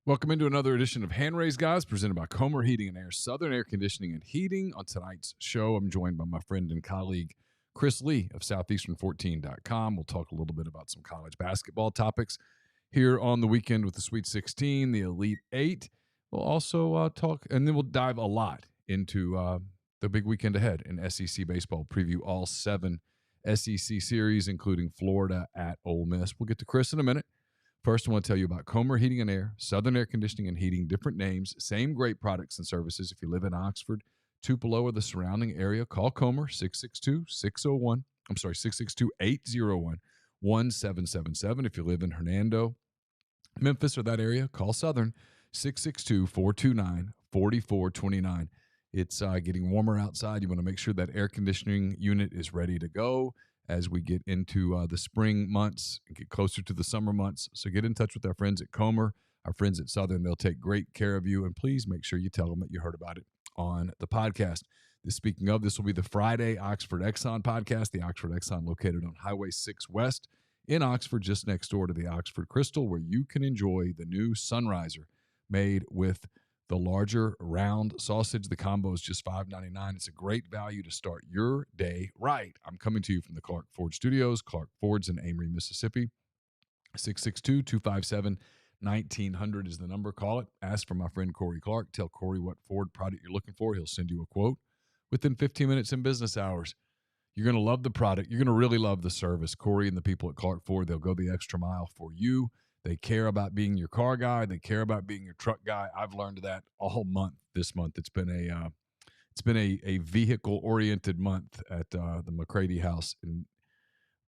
Welcome into another edition of Hand Raised Guys, presented by Comer Heating and Air, Southern Air Conditioning and Heating. On tonight's show, I'm joined by my friend and colleague, Chris Lee of Southeastern14.com. We'll talk a little bit about some college basketball topics here on the weekend with the Sweet 16, the Elite Eight. We'll also talk, and then we'll dive a lot into the big weekend ahead in SEC baseball. Preview all 7 SEC series, including Florida at Ole Miss. We'll get to Chris in a minute. First, I want to tell you about Comer Heating and Air, Southern Air Conditioning and Heating, different names, same great products and services. If you live in Oxford, Tupelo, or the surrounding area, call Comer, 662-801-1777. If you live in Hernando, Memphis, or that area, call Southern, 662-429-4429. It's getting warmer outside. You want to make sure that air conditioning unit is ready to go as we get into the spring months and get closer to the summer months. So get in touch with our friends at Comer, our friends at Southern. They'll take great care of you. And please make sure you tell them that you heard about it on the podcast. Speaking of, this will be the Friday Oxford Exxon podcast. The Oxford Exxon located on Highway 6 West in Oxford, just next door to the Oxford Crystal, where you can enjoy the new Sunriser made with the larger round sausage. The combo is just $5.99. It's a great value to start your day right. I'm coming to you from the Clark Ford Studios. Clark Ford's in Amory, Mississippi. 662-257-1900 is the number. Call it. Ask for my friend Corey Clark. Tell Corey what Ford product you're looking for. He'll send you a quote within 15 minutes in business hours. You're going to love the product. You're going to really love the service. Corey and the people at Clark Ford, they'll go the extra mile for you. They care about being your car guy. They care about being your truck guy. I've learned that all month. This month, it's been a vehicle-oriented month at the McCready house, and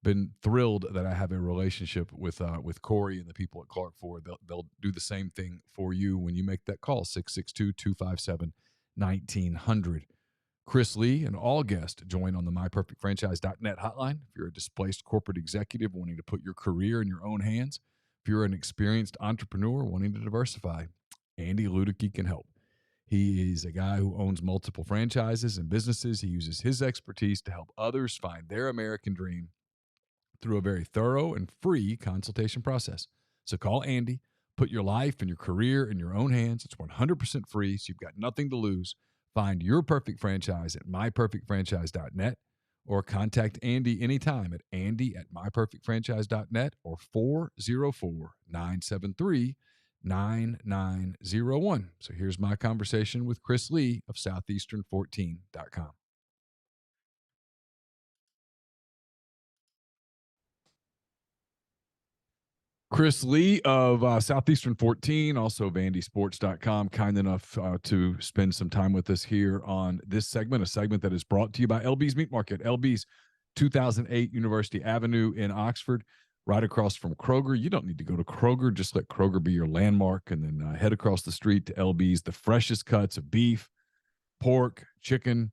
been thrilled that I have a relationship with Corey and the people at Clark Ford. They'll do the same thing for you when you make that call, 662-257-1900. Chris Lee and all guests join on the MyPerfectFranchise.net hotline. If you're a displaced corporate executive wanting to put your career in your own hands, if you're an experienced entrepreneur wanting to diversify, Andy Ludicky can help. He is a guy who owns multiple franchises and businesses. He uses his expertise to help others find their American dream through a very thorough and free consultation process. So call Andy, put your life and your career in your own hands. It's 100% free, so you've got nothing to lose. Find your perfect franchise at myperfectfranchise.net. Or contact Andy anytime at andy@myperfectfranchise.net or 404-973-9901. So here's my conversation with Chris Lee of Southeastern14.com. Chris Lee of Southeastern 14, also VandySports.com, kind enough to spend some time with us here on this segment, a segment that is brought to you by LB's Meat Market. LB's 2008 University Avenue in Oxford, right across from Kroger. You don't need to go to Kroger. Just let Kroger be your landmark, and then head across the street to LB's, the freshest cuts of beef, pork, chicken,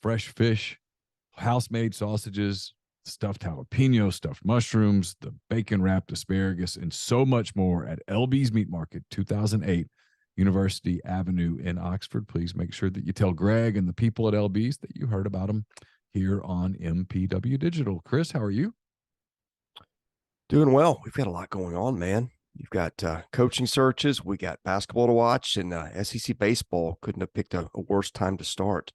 fresh fish, house-made sausages, stuffed jalapeno, stuffed mushrooms, the bacon-wrapped asparagus, and so much more at LB's Meat Market, 2008 University Avenue in Oxford. Please make sure that you tell Greg and the people at LB's that you heard about them here on MPW Digital. Chris, how are you? Doing well. We've got a lot going on, man. You've got coaching searches. We got basketball to watch, and SEC baseball couldn't have picked a worse time to start.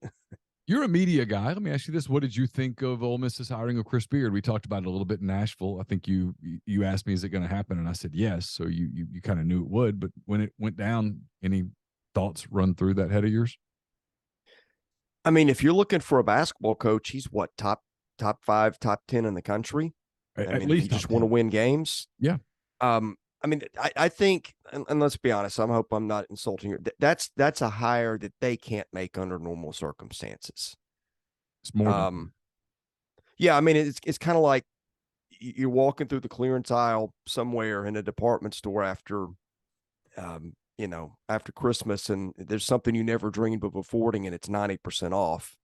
You're a media guy. Let me ask you this. What did you think of Ole Miss's hiring of Chris Beard? We talked about it a little bit in Nashville. I think you asked me, is it going to happen? And I said, yes. So you kind of knew it would. But when it went down, any thoughts run through that head of yours? I mean, if you're looking for a basketball coach, he's what, top 5, top 10 in the country? At least you just want to win games. Yeah. I mean, I think, and let's be honest, I hope I'm not insulting you. That's a hire that they can't make under normal circumstances. It's more. Yeah, I mean, it's kind of like you're walking through the clearance aisle somewhere in a department store after Christmas, and there's something you never dreamed of affording, and it's 90% off.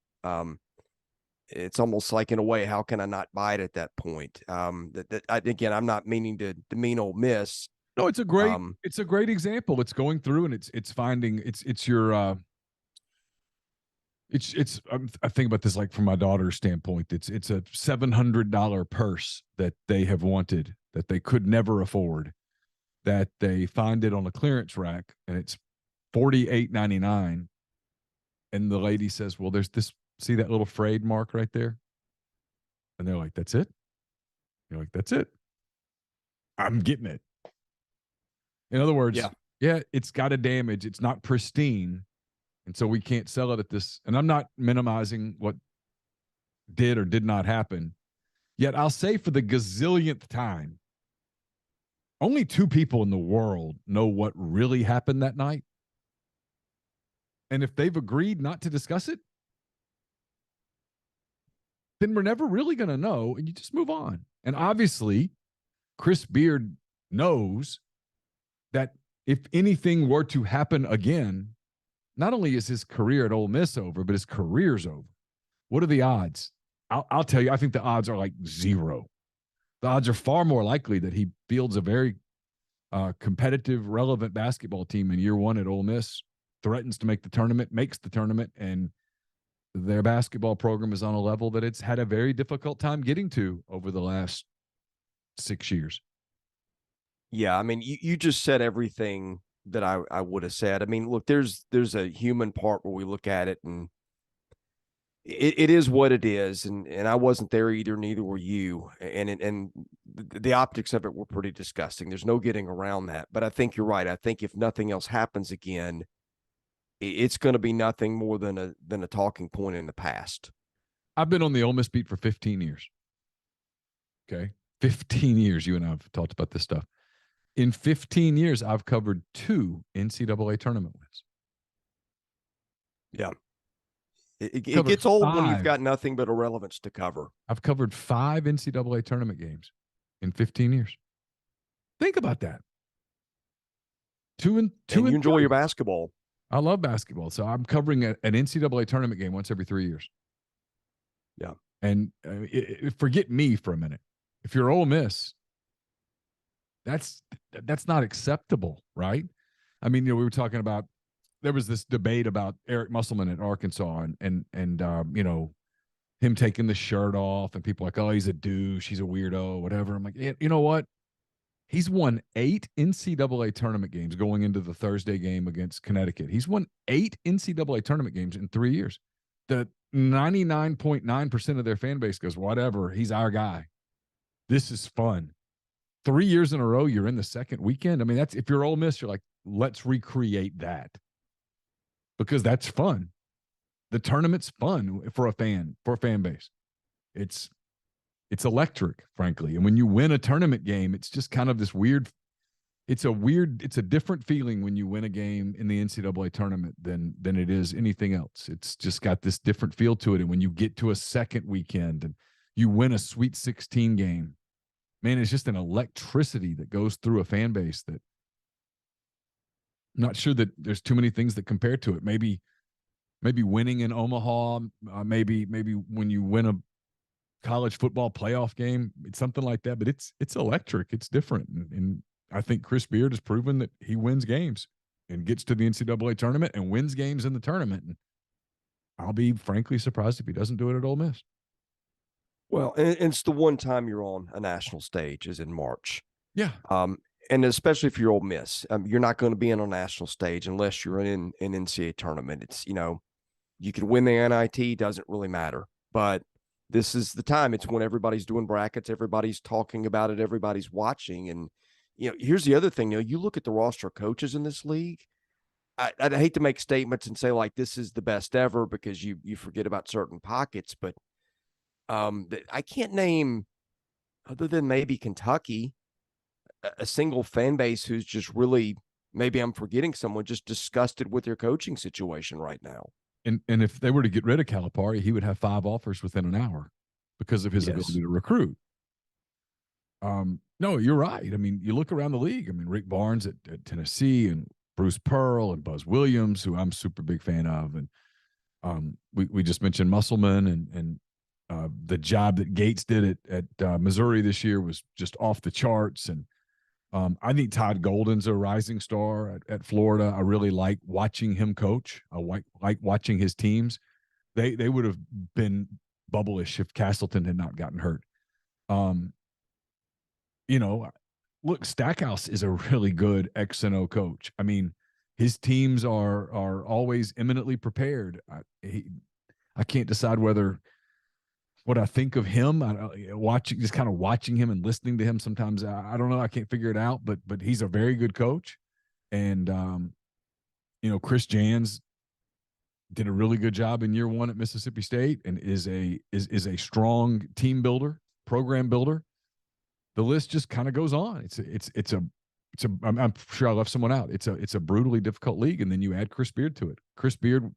It's almost like, in a way, how can I not buy it at that point? Again, I'm not meaning to demean Ole Miss. No, it's a great example. It's going through and it's finding it's your I think about this like from my daughter's standpoint. It's a $700 purse that they have wanted that they could never afford. that they find it on a clearance rack and it's $48.99. And the lady says, well, there's this, see that little frayed mark right there? And they're like, that's it? You're like, that's it. I'm getting it. In other words, Yeah. yeah, it's got a damage. It's not pristine. And so we can't sell it at this. And I'm not minimizing what did or did not happen. Yet I'll say for the gazillionth time, only two people in the world know what really happened that night. And if they've agreed not to discuss it, then we're never really going to know. And you just move on. And obviously, Chris Beard knows that if anything were to happen again, not only is his career at Ole Miss over, but his career's over. What are the odds? I'll tell you, I think the odds are like zero. The odds are far more likely that he fields a very competitive, relevant basketball team in year one at Ole Miss, threatens to make the tournament, makes the tournament, and their basketball program is on a level that it's had a very difficult time getting to over the last 6 years. Yeah, I mean, you just said everything that I would have said. I mean, look, there's a human part where we look at it and it is what it is, and I wasn't there either, neither were you, and the optics of it were pretty disgusting. There's no getting around that. But I think you're right. I think if nothing else happens again, it's going to be nothing more than a talking point in the past. I've been on the Ole Miss beat for 15 years. Okay, 15 years. You and I have talked about this stuff. In 15 years, I've covered 2 NCAA tournament wins. Yeah. It gets old when you've got nothing but irrelevance to cover. I've covered 5 NCAA tournament games in 15 years. Think about that. 2 and 2 and you and enjoy 3. your basketball. I love basketball, so I'm covering an NCAA tournament game once every 3 years. Yeah, and forget me for a minute. If you're Ole Miss, that's not acceptable, right? I mean, we were talking about, there was this debate about Eric Musselman at Arkansas and him taking the shirt off, and people like, oh, he's a douche, he's a weirdo, whatever. I'm like, you know what? He's won 8 NCAA tournament games going into the Thursday game against Connecticut. He's won 8 NCAA tournament games in 3 years. The 99.9% of their fan base goes, whatever, he's our guy. This is fun. 3 years in a row, you're in the second weekend. I mean, that's, if you're Ole Miss, you're like, let's recreate that because that's fun. The tournament's fun for a fan base. It's electric, frankly. And when you win a tournament game, it's just kind of this weird, it's a different feeling when you win a game in the NCAA tournament than it is anything else. It's just got this different feel to it. And when you get to a second weekend and you win a Sweet 16 game, man, it's just an electricity that goes through a fan base that I'm not sure that there's too many things that compare to it. Maybe winning in Omaha, maybe when you win a college football playoff game, it's something like that, but it's electric. It's different. And I think Chris Beard has proven that he wins games and gets to the NCAA tournament and wins games in the tournament. And I'll be frankly surprised if he doesn't do it at Ole Miss. Well, and it's the one time you're on a national stage is in March. Yeah. And especially if you're Ole Miss, you're not going to be on a national stage unless you're in an NCAA tournament. It's, you can win the NIT, doesn't really matter. But this is the time. It's when everybody's doing brackets, everybody's talking about it, everybody's watching. And, here's the other thing. You look at the roster of coaches in this league. I'd hate to make statements and say, like, this is the best ever because you forget about certain pockets. But I can't name, other than maybe Kentucky, a single fan base who's just really, maybe I'm forgetting someone, just disgusted with their coaching situation right now. And if they were to get rid of Calipari, he would have 5 offers within an hour because of his ability to recruit. No, you're right. I mean, you look around the league. I mean, Rick Barnes at Tennessee and Bruce Pearl and Buzz Williams, who I'm a super big fan of. And we just mentioned Musselman and the job that Gates did at Missouri this year was just off the charts. And I think Todd Golden's a rising star at Florida. I really like watching him coach. I like watching his teams. They would have been bubble-ish if Castleton had not gotten hurt. look, Stackhouse is a really good X and O coach. I mean, his teams are always eminently prepared. I can't decide what I think of him. Just kind of watching him and listening to him. Sometimes I don't know. I can't figure it out. But he's a very good coach, and Chris Jans did a really good job in year one at Mississippi State, and is a strong team builder, program builder. The list just kind of goes on. I'm sure I left someone out. It's a brutally difficult league, and then you add Chris Beard to it. Chris Beard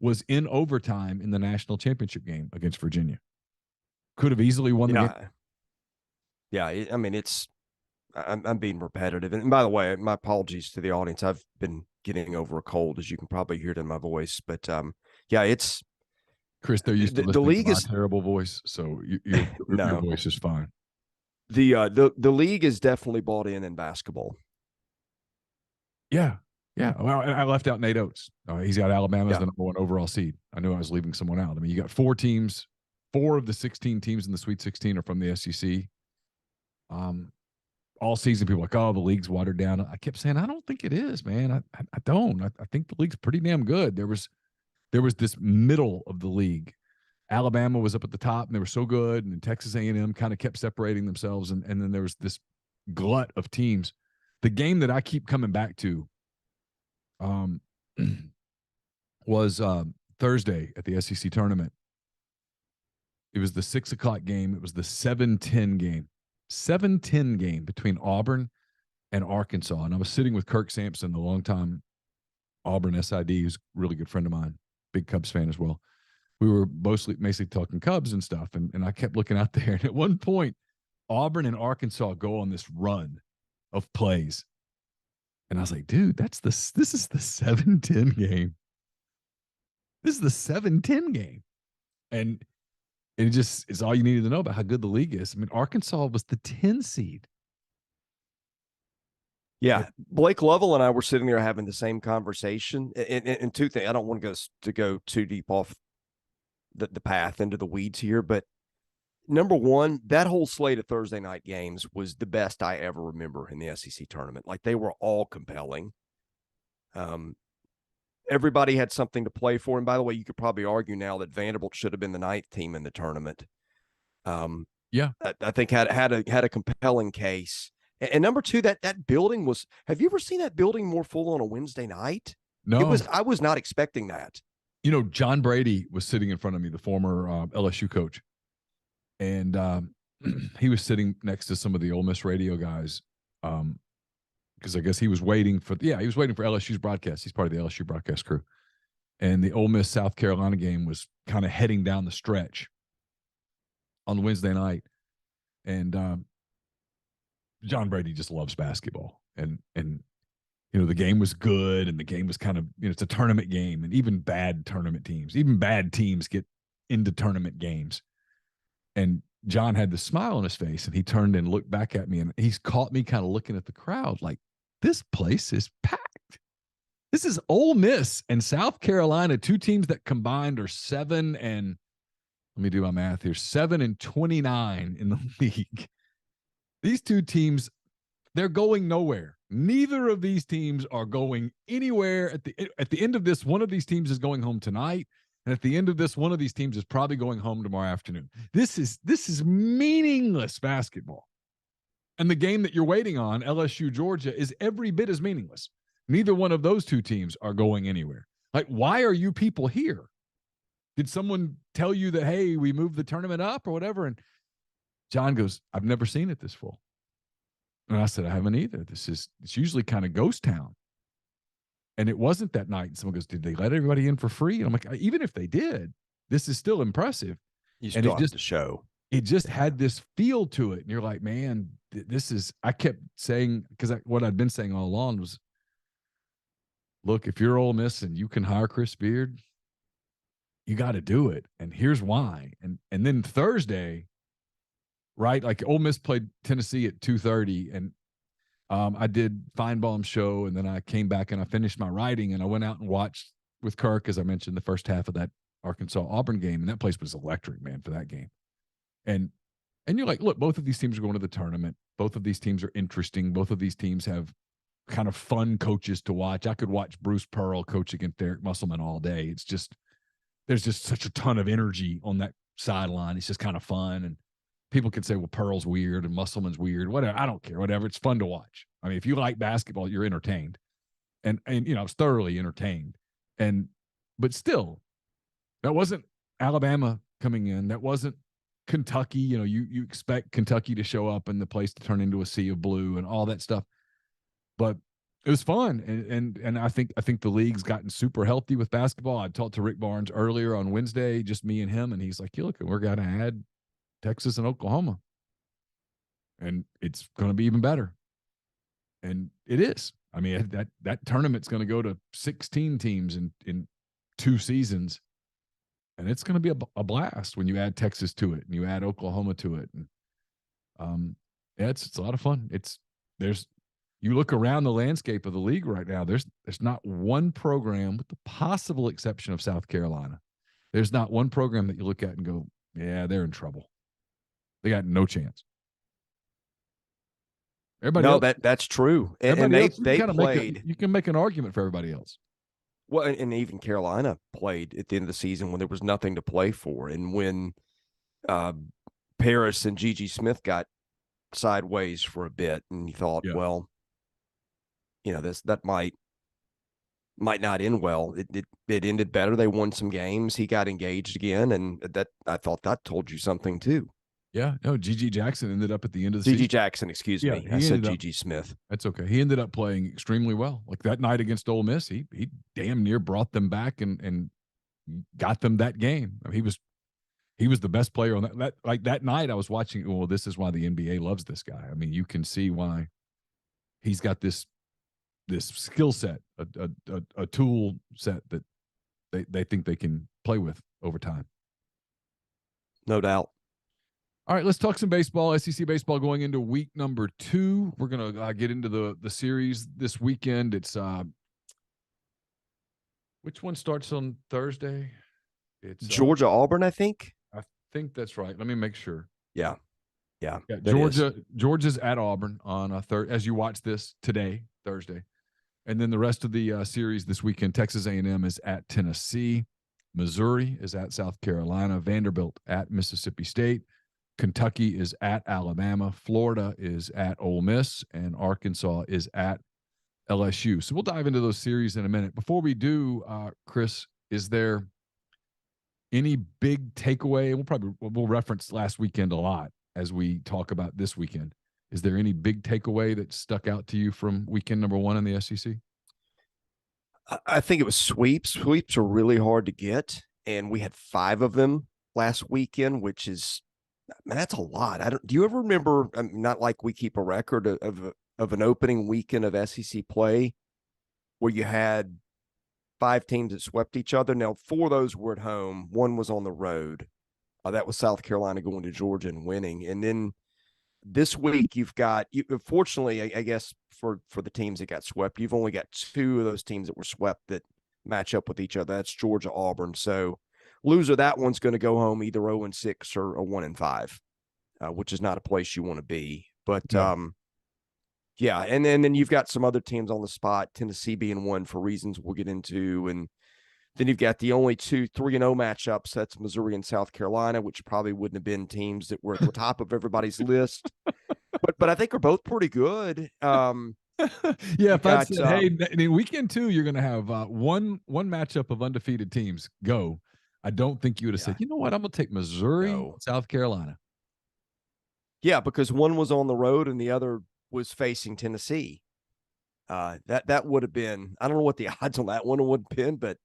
was in overtime in the national championship game against Virginia. Could have easily won the game. Yeah, I mean, I'm being repetitive. And by the way, my apologies to the audience. I've been getting over a cold, as you can probably hear it in my voice. But yeah, it's Chris. They're used to the league to is terrible voice, so your voice is fine. The league is definitely bought in basketball. Yeah. Well, I left out Nate Oates. He's got Alabama as the number one overall seed. I knew I was leaving someone out. I mean, you got 4 teams. 4 of the 16 teams in the Sweet 16 are from the SEC. All season, people are like, oh, the league's watered down. I kept saying, I don't think it is, man. I don't. I think the league's pretty damn good. There was this middle of the league. Alabama was up at the top, and they were so good, and then Texas A&M kind of kept separating themselves, and then there was this glut of teams. The game that I keep coming back to was Thursday at the SEC tournament. It was the 6 o'clock game. It was the 7-10 game. 7-10 game between Auburn and Arkansas. And I was sitting with Kirk Sampson, the longtime Auburn SID, who's a really good friend of mine, big Cubs fan as well. We were basically talking Cubs and stuff. And I kept looking out there. And at one point, Auburn and Arkansas go on this run of plays. And I was like, dude, this is the 7-10 game. This is the 7-10 game. And it just is all you needed to know about how good the league is. I mean, Arkansas was the 10 seed. Yeah. Blake Lovell and I were sitting there having the same conversation. And two things, I don't want to go too deep off the path into the weeds here, but number one, that whole slate of Thursday night games was the best I ever remember in the SEC tournament. Like, they were all compelling. Everybody had something to play for. And by the way, you could probably argue now that Vanderbilt should have been the 9th team in the tournament. Yeah, I think had a compelling case. And number two, that building was. Have you ever seen that building more full on a Wednesday night? No, I was not expecting that. John Brady was sitting in front of me, the former LSU coach, and he was sitting next to some of the Ole Miss radio guys. Because I guess he was waiting for LSU's broadcast. He's part of the LSU broadcast crew. And the Ole Miss South Carolina game was kind of heading down the stretch on Wednesday night. And John Brady just loves basketball. And the game was good, and the game was kind of, it's a tournament game, and even bad teams get into tournament games. And John had the smile on his face, and he turned and looked back at me, and he's caught me kind of looking at the crowd like, this place is packed. This is Ole Miss and South Carolina, 2 teams that combined are 7 and let me do my math here, 7 and 29 in the league. These 2 teams, they're going nowhere. Neither of these teams are going anywhere. At the end of this, one of these teams is going home tonight. And at the end of this, one of these teams is probably going home tomorrow afternoon. This is meaningless basketball. And the game that you're waiting on, LSU Georgia, is every bit as meaningless. Neither one of those 2 teams are going anywhere. Like, why are you people here? Did someone tell you that, hey, we moved the tournament up or whatever? And John goes, I've never seen it this full. And I said, I haven't either. It's usually kind of ghost town. And it wasn't that night. And someone goes, did they let everybody in for free? And I'm like, even if they did, this is still impressive. You still have to show. It just had this feel to it. And you're like, man, I kept saying, because what I'd been saying all along was, look, if you're Ole Miss and you can hire Chris Beard, you got to do it. And here's why. And then Thursday, right? Like, Ole Miss played Tennessee at 2:30, and I did Feinbaum's show, and then I came back and I finished my writing, and I went out and watched with Kirk, as I mentioned, the first half of that Arkansas Auburn game, and that place was electric, man, for that game. And And you're like, look, both of these teams are going to the tournament. Both of these teams are interesting. Both of these teams have kind of fun coaches to watch. I could watch Bruce Pearl coach against Derek Musselman all day. It's just, there's just such a ton of energy on that sideline. It's just kind of fun. And people could say, well, Pearl's weird and Musselman's weird. Whatever. I don't care. Whatever. It's fun to watch. I mean, if you like basketball, you're entertained. And I was thoroughly entertained. But still, that wasn't Alabama coming in. That wasn't Kentucky. You expect Kentucky to show up and the place to turn into a sea of blue and all that stuff. But it was fun, and I think the league's gotten super healthy with basketball. I talked to Rick Barnes earlier on Wednesday, just me and him, and he's like, "Look, we're going to add Texas and Oklahoma, and it's going to be even better." And it is. I mean, that tournament's going to go to 16 teams in 2 seasons, and it's going to be a blast when you add Texas to it and you add Oklahoma to it. And yeah, it's a lot of fun. You look around the landscape of the league right now, there's not one program, with the possible exception of South Carolina. There's not one program that you look at and go, yeah, they're in trouble. They got no chance. Everybody else, that's true. And they played. You can make an argument for everybody else. Well, and even Carolina played at the end of the season when there was nothing to play for, and when Paris and Gigi Smith got sideways for a bit, and you thought, well, that might not end well. It ended better. They won some games. He got engaged again, and that, I thought that told you something too. Yeah, no, Gigi Jackson ended up at the end of the season. Gigi Jackson, excuse me. I said Gigi Smith. That's okay. He ended up playing extremely well. Like that night against Ole Miss, he damn near brought them back and got them that game. I mean, he was the best player on that. Like that night, I was watching. Well, this is why the NBA loves this guy. I mean, you can see why he's got this skill set, a tool set that they think they can play with over time. No doubt. All right, let's talk some baseball. SEC baseball going into week number 2. We're gonna get into the series this weekend. It's which one starts on Thursday? It's Georgia Auburn, I think. I think that's right. Let me make sure. Yeah. Georgia's at Auburn on a as you watch this today, Thursday, and then the rest of the series this weekend. Texas A&M is at Tennessee. Missouri is at South Carolina. Vanderbilt at Mississippi State. Kentucky is at Alabama. Florida is at Ole Miss, and Arkansas is at LSU. So we'll dive into those series in a minute. Before we do, Chris, is there any big takeaway? We'll reference last weekend a lot as we talk about this weekend. Is there any big takeaway that stuck out to you from weekend number 1 in the SEC? I think it was sweeps. Sweeps are really hard to get, and we had 5 of them last weekend, which is, man, that's a lot. Do you ever remember? Not like we keep a record of an opening weekend of SEC play where you had 5 teams that swept each other. Now, 4 of those were at home. 1 was on the road. That was South Carolina going to Georgia and winning. And then this week you've got, fortunately, I guess for the teams that got swept, you've only got 2 of those teams that were swept that match up with each other. That's Georgia Auburn. So loser, that one's going to go home either 0-6 or a 1-5, which is not a place you want to be. But yeah, and then you've got some other teams on the spot, Tennessee being one for reasons we'll get into, and then you've got the only 2 3-0 matchups. That's Missouri and South Carolina, which probably wouldn't have been teams that were at the top of everybody's list. But I think are both pretty good. Yeah, if I said, hey, in weekend 2, you're going to have one matchup of undefeated teams go. I don't think you would have said, you know what, I'm going to take Missouri, South Carolina. Yeah, because one was on the road and the other was facing Tennessee. That would have been, I don't know what the odds on that one would have been, but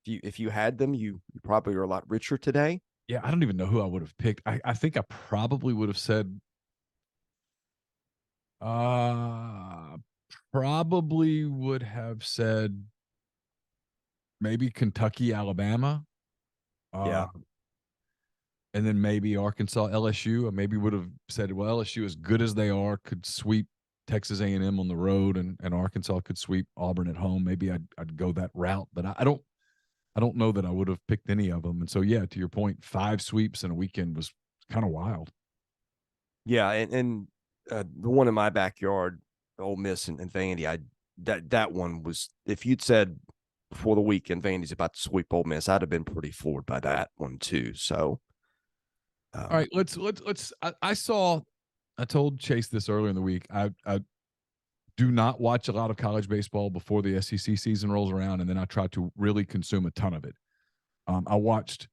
if you had them, you probably are a lot richer today. Yeah, I don't even know who I would have picked. I think I probably would have said maybe Kentucky, Alabama. Yeah. And then maybe Arkansas, LSU. I maybe would have said, well, LSU, as good as they are, could sweep Texas A&M on the road, and Arkansas could sweep Auburn at home. Maybe I'd go that route, but I don't know that I would have picked any of them. And so, yeah, to your point, 5 sweeps in a weekend was kind of wild. Yeah, and the one in my backyard, Ole Miss and Vandy, that one was, if you'd said before the weekend Vandy's about to sweep Ole Miss, I'd have been pretty floored by that one too. So, All right, let's. I told Chase this earlier in the week. I do not watch a lot of college baseball before the SEC season rolls around, and then I try to really consume a ton of it. I watched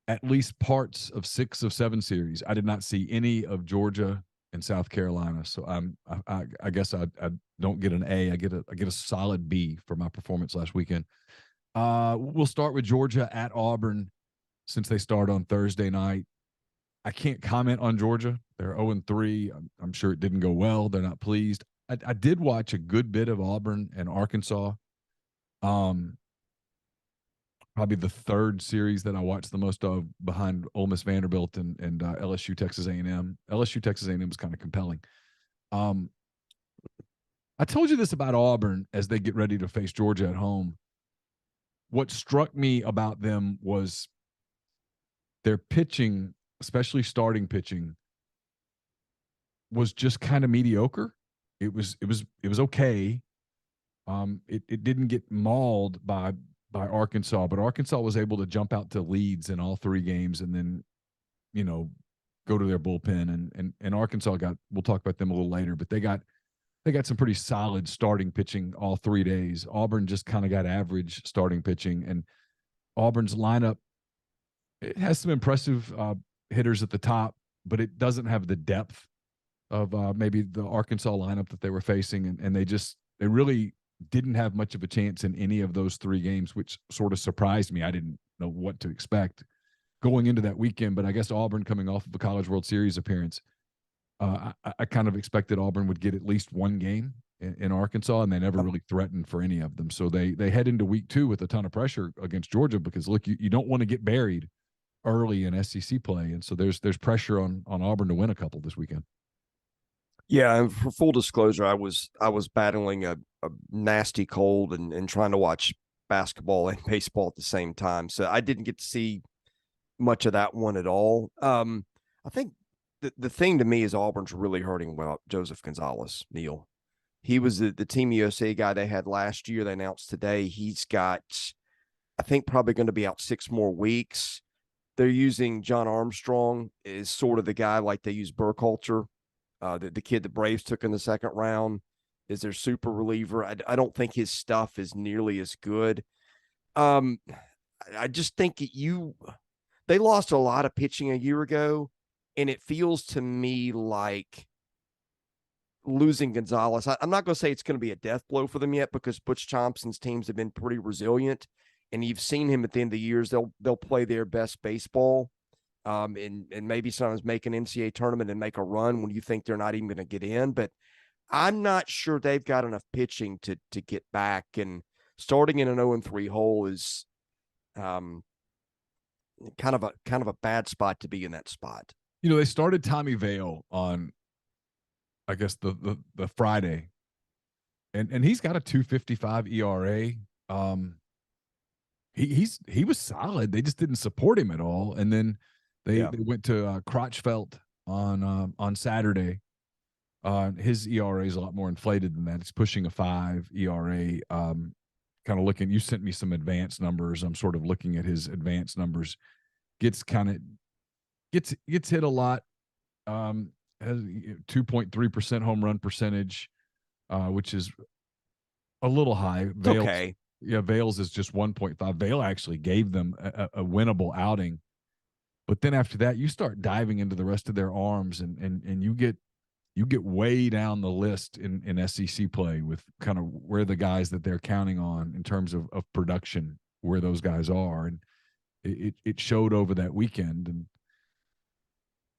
at least parts of 6 of 7 series. I did not see any of Georgia and South Carolina, so I guess I don't get an A. I get a solid B for my performance last weekend. We'll start with Georgia at Auburn since they start on Thursday night. I can't comment on Georgia. They're 0-3. I'm sure it didn't go well. They're not pleased. I did watch a good bit of Auburn and Arkansas. Um, Probably the third series that I watched the most of behind Ole Miss Vanderbilt and LSU Texas A&M. LSU Texas A&M was kind of compelling. Um, I told you this about Auburn as they get ready to face Georgia at home. What struck me about them was their pitching, especially starting pitching, was just kind of mediocre. It was okay. It didn't get mauled by Arkansas, but Arkansas was able to jump out to leads in all 3 games and then, you know, go to their bullpen and Arkansas got, we'll talk about them a little later, but they got some pretty solid starting pitching all 3 days. Auburn just kind of got average starting pitching, and Auburn's lineup, it has some impressive hitters at the top, but it doesn't have the depth of maybe the Arkansas lineup that they were facing, and they really didn't have much of a chance in any of those 3 games, which sort of surprised me. I didn't know what to expect going into that weekend, but I guess Auburn coming off of a College World Series appearance, I kind of expected Auburn would get at least 1 game in Arkansas, and they never really threatened for any of them. So they head into week 2 with a ton of pressure against Georgia because, look, you don't want to get buried early in SEC play, and so there's pressure on Auburn to win a couple this weekend. yeah, and for full disclosure, I was battling a nasty cold and trying to watch basketball and baseball at the same time, so I didn't get to see much of that one at all. I think the thing to me is Auburn's really hurting well Joseph Gonzalez, Neal. He was the Team USA guy they had last year. They announced today he's got, I think, probably going to be out 6 more weeks. They're using John Armstrong is sort of the guy like they use Burkhalter, the kid the Braves took in the second round, is their super reliever. I don't think his stuff is nearly as good. Um, I just think they lost a lot of pitching a year ago, and it feels to me like losing Gonzalez. I'm not going to say it's going to be a death blow for them yet because Butch Thompson's teams have been pretty resilient, and you've seen him at the end of the years. They'll play their best baseball, and maybe sometimes make an NCAA tournament and make a run when you think they're not even going to get in. But I'm not sure they've got enough pitching to get back. And starting in an 0-3 hole is kind of a bad spot to be in that spot. You know, they started Tommy Vale on, I guess, the Friday, and he's got a 2.55 ERA. He was solid. They just didn't support him at all. And then they went to Crotchfelt on Saturday. His ERA is a lot more inflated than that. It's pushing a 5 ERA. Kind of looking, you sent me some advanced numbers. I'm sort of looking at his advanced numbers. Gets hit a lot. Has 2.3% home run percentage, which is a little high. It's okay. Yeah, Vales is just 1.5. Vale actually gave them a winnable outing. But then after that, you start diving into the rest of their arms, and you get way down the list in SEC play with kind of where the guys that they're counting on in terms of production, where those guys are. And it showed over that weekend. And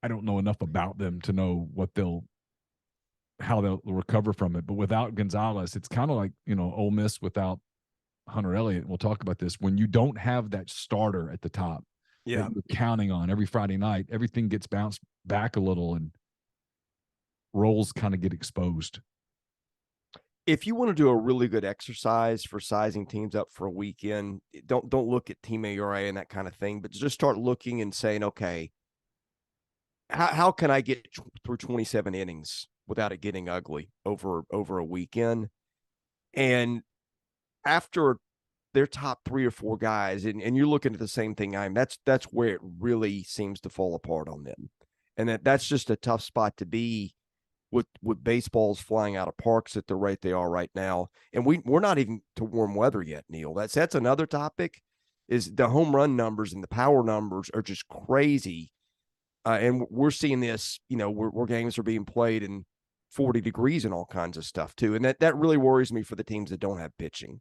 I don't know enough about them to know how they'll recover from it. But without Gonzalez, it's kind of like, Ole Miss without Hunter Elliott. We'll talk about this. When you don't have that starter at the top that you're counting on every Friday night, everything gets bounced back a little and roles kind of get exposed. If you want to do a really good exercise for sizing teams up for a weekend, don't look at team ERA and that kind of thing, but just start looking and saying, okay, how can I get through 27 innings without it getting ugly over a weekend? And after their top 3 or 4 guys, and you're looking at the same thing that's where it really seems to fall apart on them. And that's just a tough spot to be with baseballs flying out of parks at the rate they are right now. And we're not even to warm weather yet, Neil. That's another topic, is the home run numbers and the power numbers are just crazy. And we're seeing this, where games are being played in 40 degrees and all kinds of stuff too. And that really worries me for the teams that don't have pitching.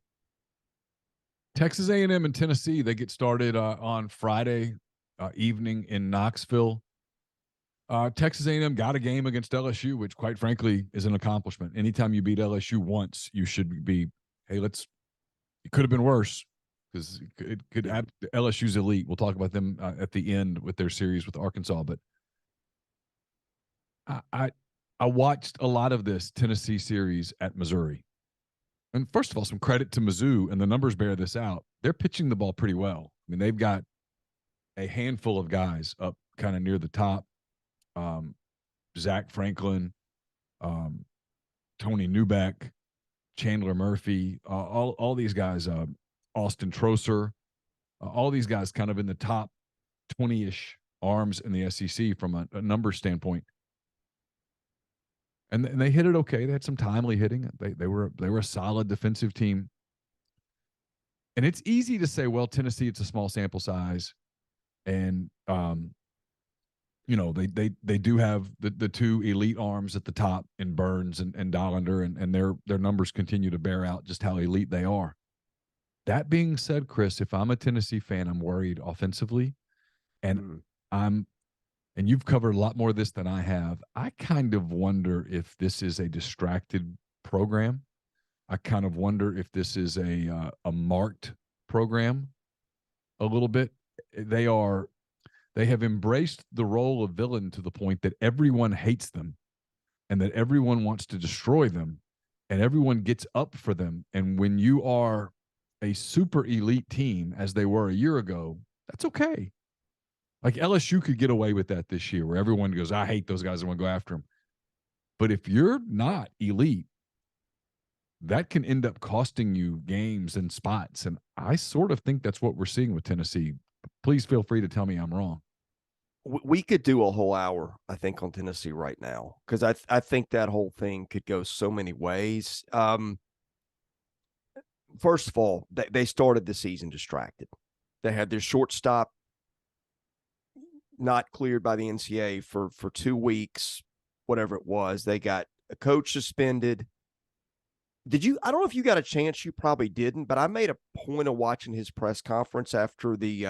Texas A&M and Tennessee, they get started on Friday evening in Knoxville. Texas A&M got a game against LSU, which quite frankly is an accomplishment. Anytime you beat LSU once, you should be, hey, it could have been worse, because it could have LSU's elite. We'll talk about them at the end with their series with Arkansas. But I watched a lot of this Tennessee series at Missouri. And first of all, some credit to Mizzou, and the numbers bear this out. They're pitching the ball pretty well. I mean, they've got a handful of guys up kind of near the top. Zach Franklin, Tony Newbeck, Chandler Murphy, all these guys, Austin Troser, all these guys kind of in the top 20-ish arms in the SEC from a number standpoint. And they hit it okay. They had some timely hitting. They were a solid defensive team. And it's easy to say, well, Tennessee, it's a small sample size, and they do have the 2 elite arms at the top in Burns and Dollander, and their numbers continue to bear out just how elite they are. That being said, Chris, if I'm a Tennessee fan, I'm worried offensively, and and you've covered a lot more of this than I have. I kind of wonder if this is a distracted program. I kind of wonder if this is a marked program a little bit. They have embraced the role of villain to the point that everyone hates them, and that everyone wants to destroy them, and everyone gets up for them. And when you are a super elite team, as they were a year ago, that's okay. Like LSU could get away with that this year, where everyone goes, I hate those guys, I want to go after them. But if you're not elite, that can end up costing you games and spots. And I sort of think that's what we're seeing with Tennessee. Please feel free to tell me I'm wrong. We could do a whole hour, I think, on Tennessee right now, because I think that whole thing could go so many ways. First of all, they started the season distracted. They had their shortstop not cleared by the NCAA for 2 weeks, whatever it was. They got a coach suspended. I don't know if you got a chance, you probably didn't, but I made a point of watching his press conference after the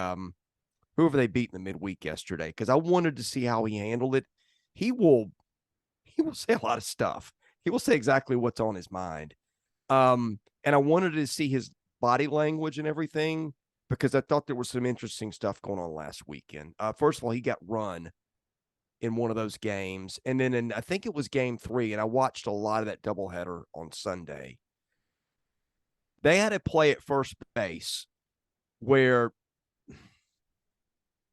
whoever they beat in the midweek yesterday, because I wanted to see how he handled it. He will say a lot of stuff. He will say exactly what's on his mind. And I wanted to see his body language and everything, because I thought there was some interesting stuff going on last weekend. First of all, he got run in one of those games. And then I think it was game 3, and I watched a lot of that doubleheader on Sunday. They had a play at first base where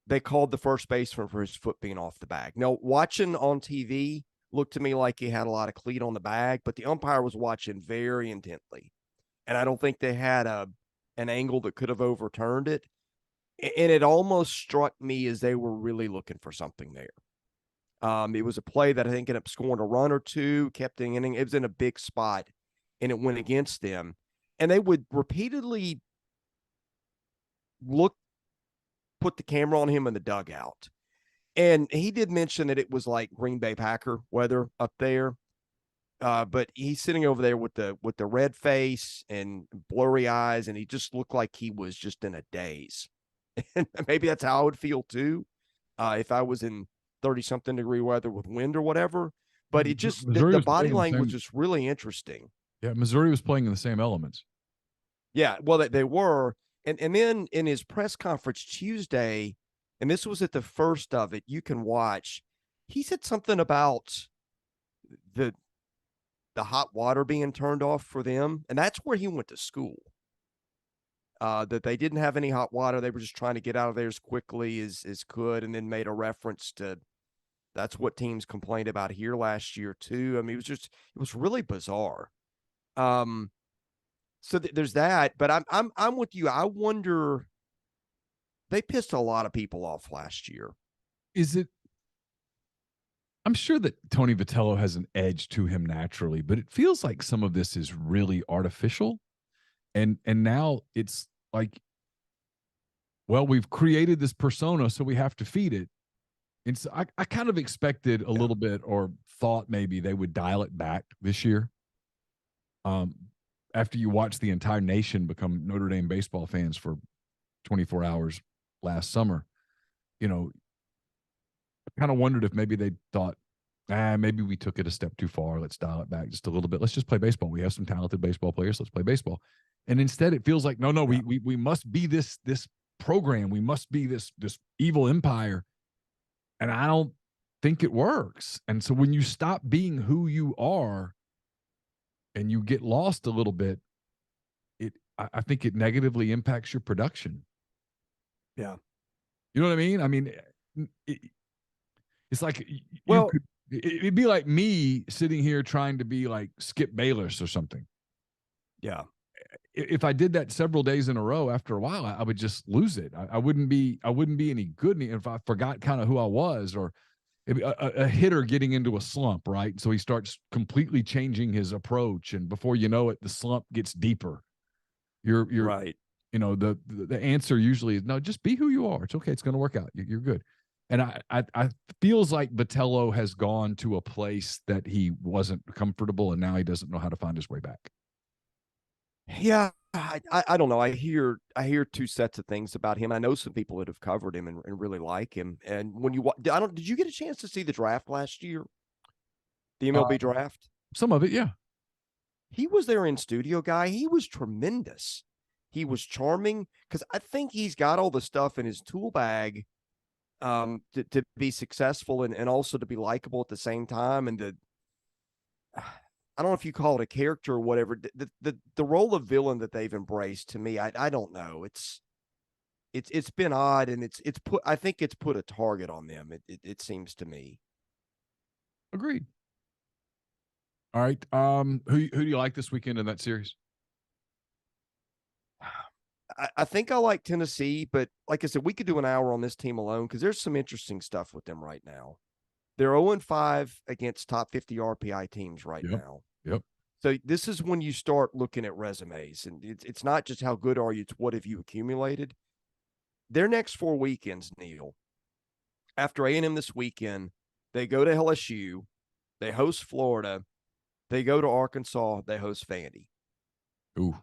they called the first baseman for his foot being off the bag. Now, watching on TV looked to me like he had a lot of cleat on the bag, but the umpire was watching very intently. And I don't think they had an angle that could have overturned it. And it almost struck me as they were really looking for something there. It was a play that I think ended up scoring a run or 2, kept the inning. It was in a big spot, and it went against them. And they would repeatedly put the camera on him in the dugout. And he did mention that it was like Green Bay Packer weather up there. But he's sitting over there with the red face and blurry eyes, and he just looked like he was just in a daze. And maybe that's how I would feel too, if I was in 30-something degree weather with wind or whatever. But it just the body language is really interesting. Yeah, Missouri was playing in the same elements. Yeah, well, they were. And then in his press conference Tuesday, and this was at the first of it, you can watch, he said something about the hot water being turned off for them. And that's where he went to school. That they didn't have any hot water. They were just trying to get out of there as quickly as could, and then made a reference to That's what teams complained about here last year too. I mean, it was really bizarre. So there's that, but I'm with you. I wonder, they pissed a lot of people off last year. Is it? I'm sure that Tony Vitello has an edge to him naturally, but it feels like some of this is really artificial. And now it's like, well, we've created this persona, so we have to feed it. And so I kind of expected a little bit, or thought maybe they would dial it back this year. Um, After you watch the entire nation become Notre Dame baseball fans for 24 hours last summer, you know, I kind of wondered if maybe they thought, maybe we took it a step too far. Let's dial it back just a little bit. Let's just play baseball. We have some talented baseball players. Let's play baseball. And instead, it feels like, no, we must be this program. We must be this evil empire. And I don't think it works. And so when you stop being who you are and you get lost a little bit, I think it negatively impacts your production. Yeah. You know what I mean? I mean, it's like Well, it'd be like me sitting here trying to be like Skip Bayless or something. yeah. If I did that several days in a row, after a while, I would just lose it. I wouldn't be any good if I forgot kind of who I was, or a hitter getting into a slump, right? So he starts completely changing his approach, and before you know it, the slump gets deeper. You're right. You know, the answer usually is no, just be who you are. It's okay. It's going to work out. You're good. And I feels like Vitello has gone to a place that he wasn't comfortable, and now he doesn't know how to find his way back. Yeah, I don't know. I hear two sets of things about him. I know some people that have covered him and really like him. And when you did you get a chance to see the draft last year? The MLB draft? Some of it, yeah. He was there in studio guy. He was tremendous. He was charming, because I think he's got all the stuff in his tool bag to be successful, and also to be likable at the same time, and to I don't know if you call it a character or whatever. The role of villain that they've embraced, to me, I don't know. It's been odd, and I think it's put a target on them. It seems to me. Agreed. All right. Who do you like this weekend in that series? I think I like Tennessee, but like I said, we could do an hour on this team alone, because there's some interesting stuff with them right now. They're 0-5 against top 50 RPI teams right now. Yep. So this is when you start looking at resumes, and it's not just how good are you, it's what have you accumulated. Their next 4 weekends, Neal, after A&M this weekend, they go to LSU, they host Florida, they go to Arkansas, they host Vandy. Ooh.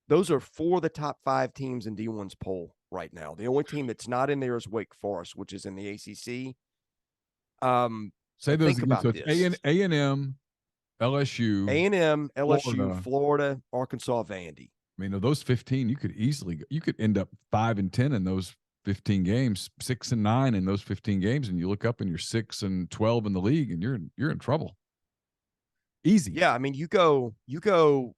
Those are 4 of the top 5 teams in D1's poll right now. The only team that's not in there is Wake Forest, which is in the ACC. Say those think again. about So this. it's A&M, LSU, A&M, LSU, Florida, Arkansas, Vandy. I mean, of those 15, you could end up 5-10 in those 15 games, 6-9 in those 15 games, and you look up and you're 6-12 in the league, and you're in trouble. Easy. Yeah, I mean, you go 1-2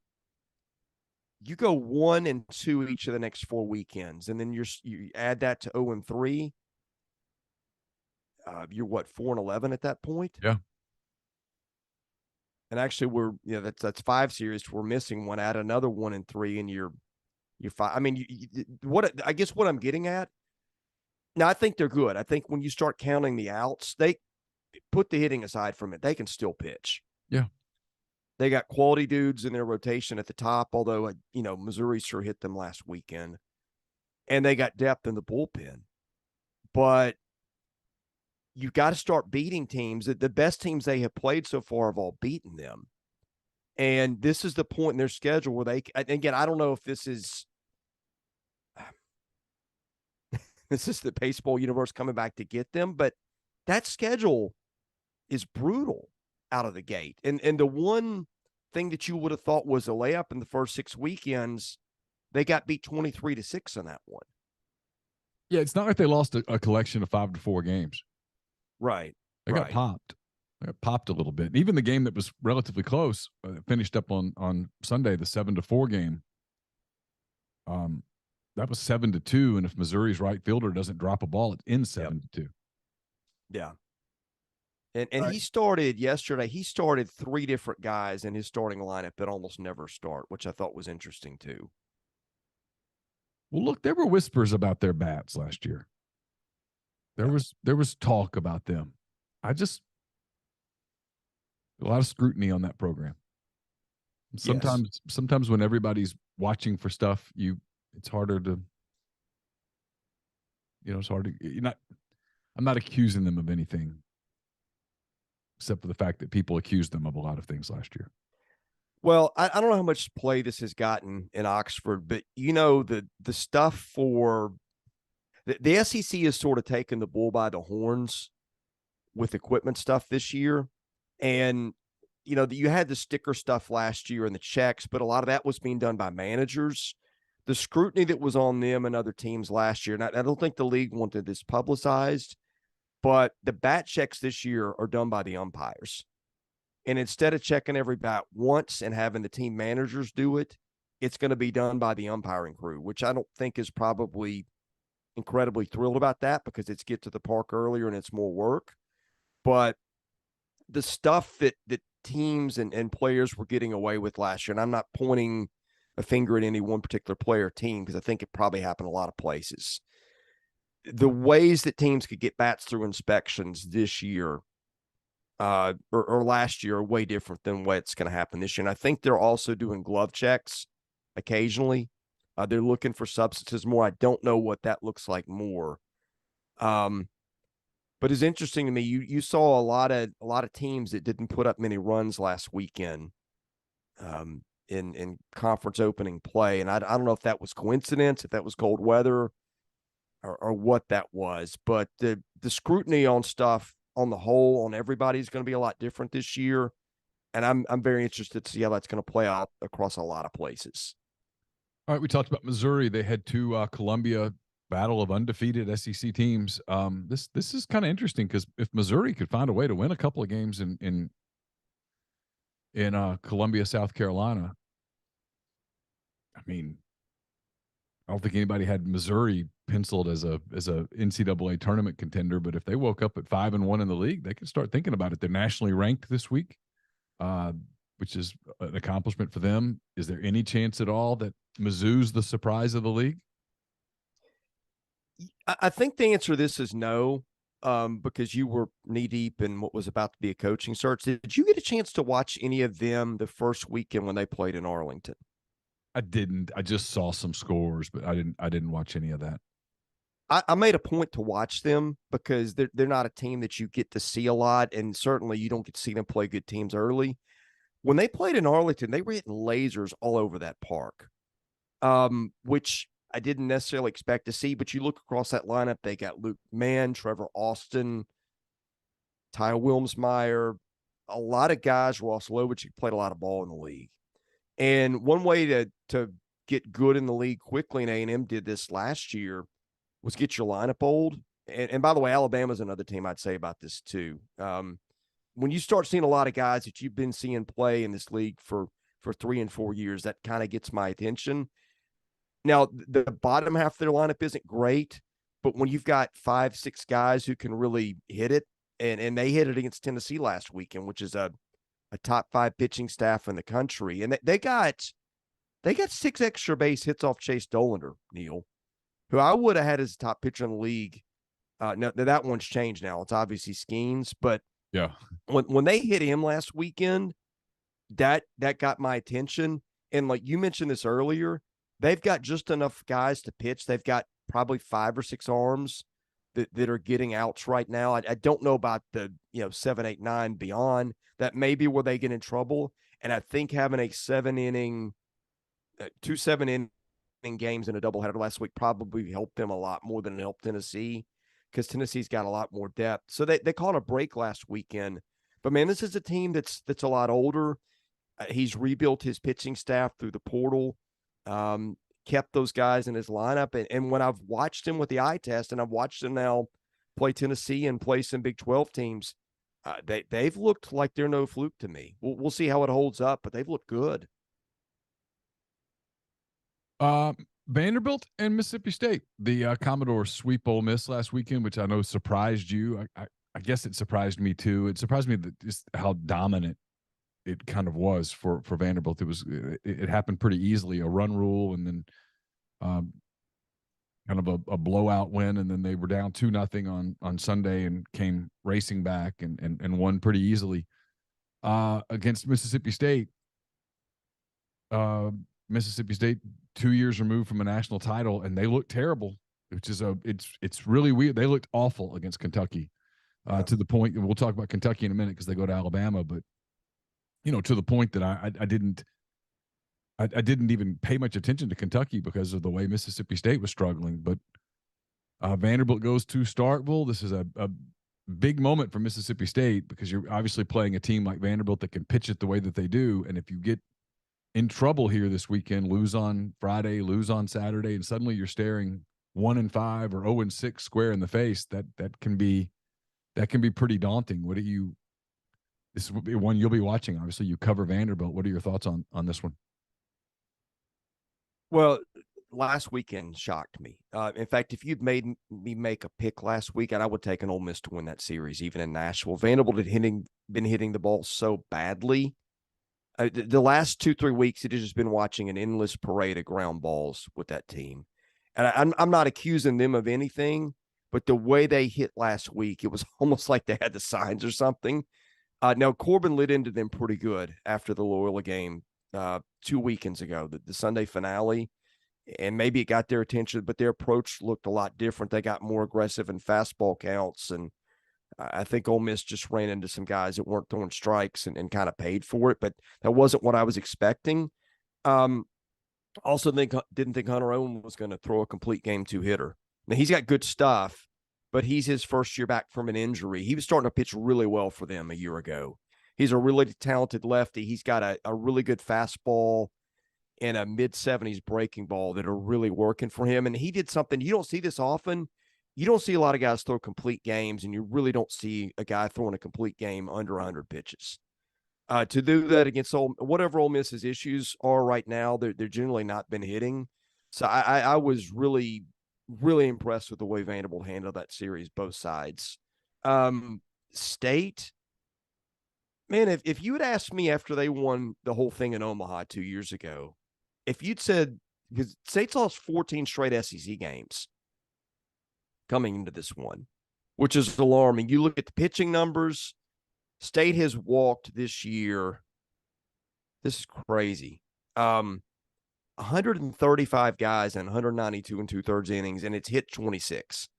each of the next 4 weekends, and then you add that to 0-3. You're what, 4-11 at that point? Yeah. And actually, that's 5 series. We're missing one. Add another 1-3, and you're 5. I mean, I guess what I'm getting at. Now, I think they're good. I think when you start counting the outs, they put the hitting aside from it, they can still pitch. Yeah. They got quality dudes in their rotation at the top, although, Missouri sure hit them last weekend. And they got depth in the bullpen. But you got to start beating teams. The best teams they have played so far have all beaten them. And this is the point in their schedule where again, I don't know if this is the baseball universe coming back to get them, but that schedule is brutal out of the gate. And the one thing that you would have thought was a layup in the first 6 weekends, they got beat 23-6 on that one. Yeah, it's not like they lost a collection of 5-4 games. Right. They got popped. They got popped a little bit. And even the game that was relatively close finished up on Sunday, the 7-4 game. That was 7-2, and if Missouri's right fielder doesn't drop a ball, it's in 7-2. Yeah. And he started yesterday. He started 3 different guys in his starting lineup that almost never start, which I thought was interesting too. Well, look, there were whispers about their bats last year. There was talk about them. A lot of scrutiny on that program. Sometimes when everybody's watching for stuff, it's harder to, it's hard to, I'm not accusing them of anything except for the fact that people accused them of a lot of things last year. Well, I don't know how much play this has gotten in Oxford, but the stuff for the SEC has sort of taken the bull by the horns with equipment stuff this year. And, you had the sticker stuff last year and the checks, but a lot of that was being done by managers. The scrutiny that was on them and other teams last year, and I don't think the league wanted this publicized, but the bat checks this year are done by the umpires. And instead of checking every bat once and having the team managers do it, it's going to be done by the umpiring crew, which I don't think is probably incredibly thrilled about that because it's get to the park earlier and it's more work. But the stuff that teams and players were getting away with last year, and I'm not pointing a finger at any one particular player or team because I think it probably happened a lot of places. The ways that teams could get bats through inspections this year or last year are way different than what's going to happen this year. And I think they're also doing glove checks occasionally. They're looking for substances more. I don't know what that looks like more. But it's interesting to me. You saw a lot of teams that didn't put up many runs last weekend in conference opening play, and I don't know if that was coincidence, if that was cold weather, or what that was. But the scrutiny on stuff on the whole on everybody is going to be a lot different this year, and I'm very interested to see how that's going to play out across a lot of places. All right, we talked about Missouri. They had 2 Columbia battle of undefeated SEC teams. This is kind of interesting because if Missouri could find a way to win a couple of games in Columbia, South Carolina, I mean, I don't think anybody had Missouri penciled as a NCAA tournament contender. But if they woke up at 5-1 in the league, they can start thinking about it. They're nationally ranked this week, which is an accomplishment for them. Is there any chance at all that Mizzou's the surprise of the league? I think the answer to this is no, because you were knee deep in what was about to be a coaching search. Did you get a chance to watch any of them the first weekend when they played in Arlington? I didn't. I just saw some scores, but I didn't watch any of that. I made a point to watch them because they're not a team that you get to see a lot, and certainly you don't get to see them play good teams early. When they played in Arlington, they were hitting lasers all over that park, which I didn't necessarily expect to see. But you look across that lineup, they got Luke Mann, Trevor Austin, Ty Wilmsmeyer, a lot of guys, Ross Lovich, who played a lot of ball in the league. And one way to get good in the league quickly, and A&M did this last year, was get your lineup old. And by the way, Alabama's another team I'd say about this too. When you start seeing a lot of guys that you've been seeing play in this league for 3 and 4 years, that kind of gets my attention. Now, the bottom half of their lineup isn't great, but when you've got 5-6 guys who can really hit it, and they hit it against Tennessee last weekend, which is a top 5 pitching staff in the country, and they got 6 extra base hits off Chase Dolander, Neal, who I would have had as a top pitcher in the league. Now that one's changed now. It's obviously Skeens, but yeah, when they hit him last weekend, that got my attention. And like you mentioned this earlier, they've got just enough guys to pitch. They've got probably 5 or 6 arms that are getting outs right now. I don't know about the 7, 8, 9 beyond. That may be where they get in trouble. And I think having a 7-inning, 2 7-inning games in a doubleheader last week probably helped them a lot more than it helped Tennessee, because Tennessee's got a lot more depth. So they caught a break last weekend. But man, this is a team that's a lot older. He's rebuilt his pitching staff through the portal, kept those guys in his lineup. And when I've watched him with the eye test, and I've watched him now play Tennessee and play some Big 12 teams, they've looked like they're no fluke to me. We'll see how it holds up, but they've looked good. Vanderbilt and Mississippi State. The Commodores sweep Ole Miss last weekend, which I know surprised you. I guess it surprised me too. It surprised me that just how dominant it kind of was for Vanderbilt. It happened pretty easily, a run rule, and then um, kind of a blowout win, and then they were down 2-0 on Sunday and came racing back and won pretty easily against Mississippi State. Mississippi State 2 years removed from a national title, and they looked terrible, which is it's really weird. They looked awful against Kentucky to the point, and we'll talk about Kentucky in a minute because they go to Alabama, but to the point that I didn't even pay much attention to Kentucky because of the way Mississippi State was struggling. But Vanderbilt goes to Starkville. This is a big moment for Mississippi State because you're obviously playing a team like Vanderbilt that can pitch it the way that they do. And if you get in trouble here this weekend, lose on Friday, lose on Saturday, and suddenly you're staring 1-5 or 0-6 square in the face, that can be pretty daunting. What do you? This will be one you'll be watching. Obviously, you cover Vanderbilt. What are your thoughts on this one? Well, last weekend shocked me. In fact, if you'd made me make a pick last weekend, I would take an Ole Miss to win that series, even in Nashville. Vanderbilt had been hitting the ball so badly. The last 2-3 weeks, it has just been watching an endless parade of ground balls with that team. And I'm not accusing them of anything, but the way they hit last week, it was almost like they had the signs or something. Now, Corbin lit into them pretty good after the Loyola game 2 weekends ago, the Sunday finale, and maybe it got their attention, but their approach looked a lot different. They got more aggressive in fastball counts, and I think Ole Miss just ran into some guys that weren't throwing strikes and kind of paid for it, but that wasn't what I was expecting. Also didn't think Hunter Owen was going to throw a complete game 2 hitter. Now, he's got good stuff, but he's his first year back from an injury. He was starting to pitch really well for them a year ago. He's a really talented lefty. He's got a really good fastball and a mid-70s breaking ball that are really working for him. And he did something, you don't see this often. You don't see a lot of guys throw complete games, and you really don't see a guy throwing a complete game under 100 pitches. To do that against whatever Ole Miss's issues are right now, they're generally not been hitting. So I was really, really impressed with the way Vanderbilt handled that series, both sides. State, man, if you had asked me after they won the whole thing in Omaha 2 years ago, if you'd said, because State's lost 14 straight SEC games coming into this one, which is alarming. You look at the pitching numbers, State has walked this year. This is crazy. 135 guys and 192 2/3 innings, and it's hit 26.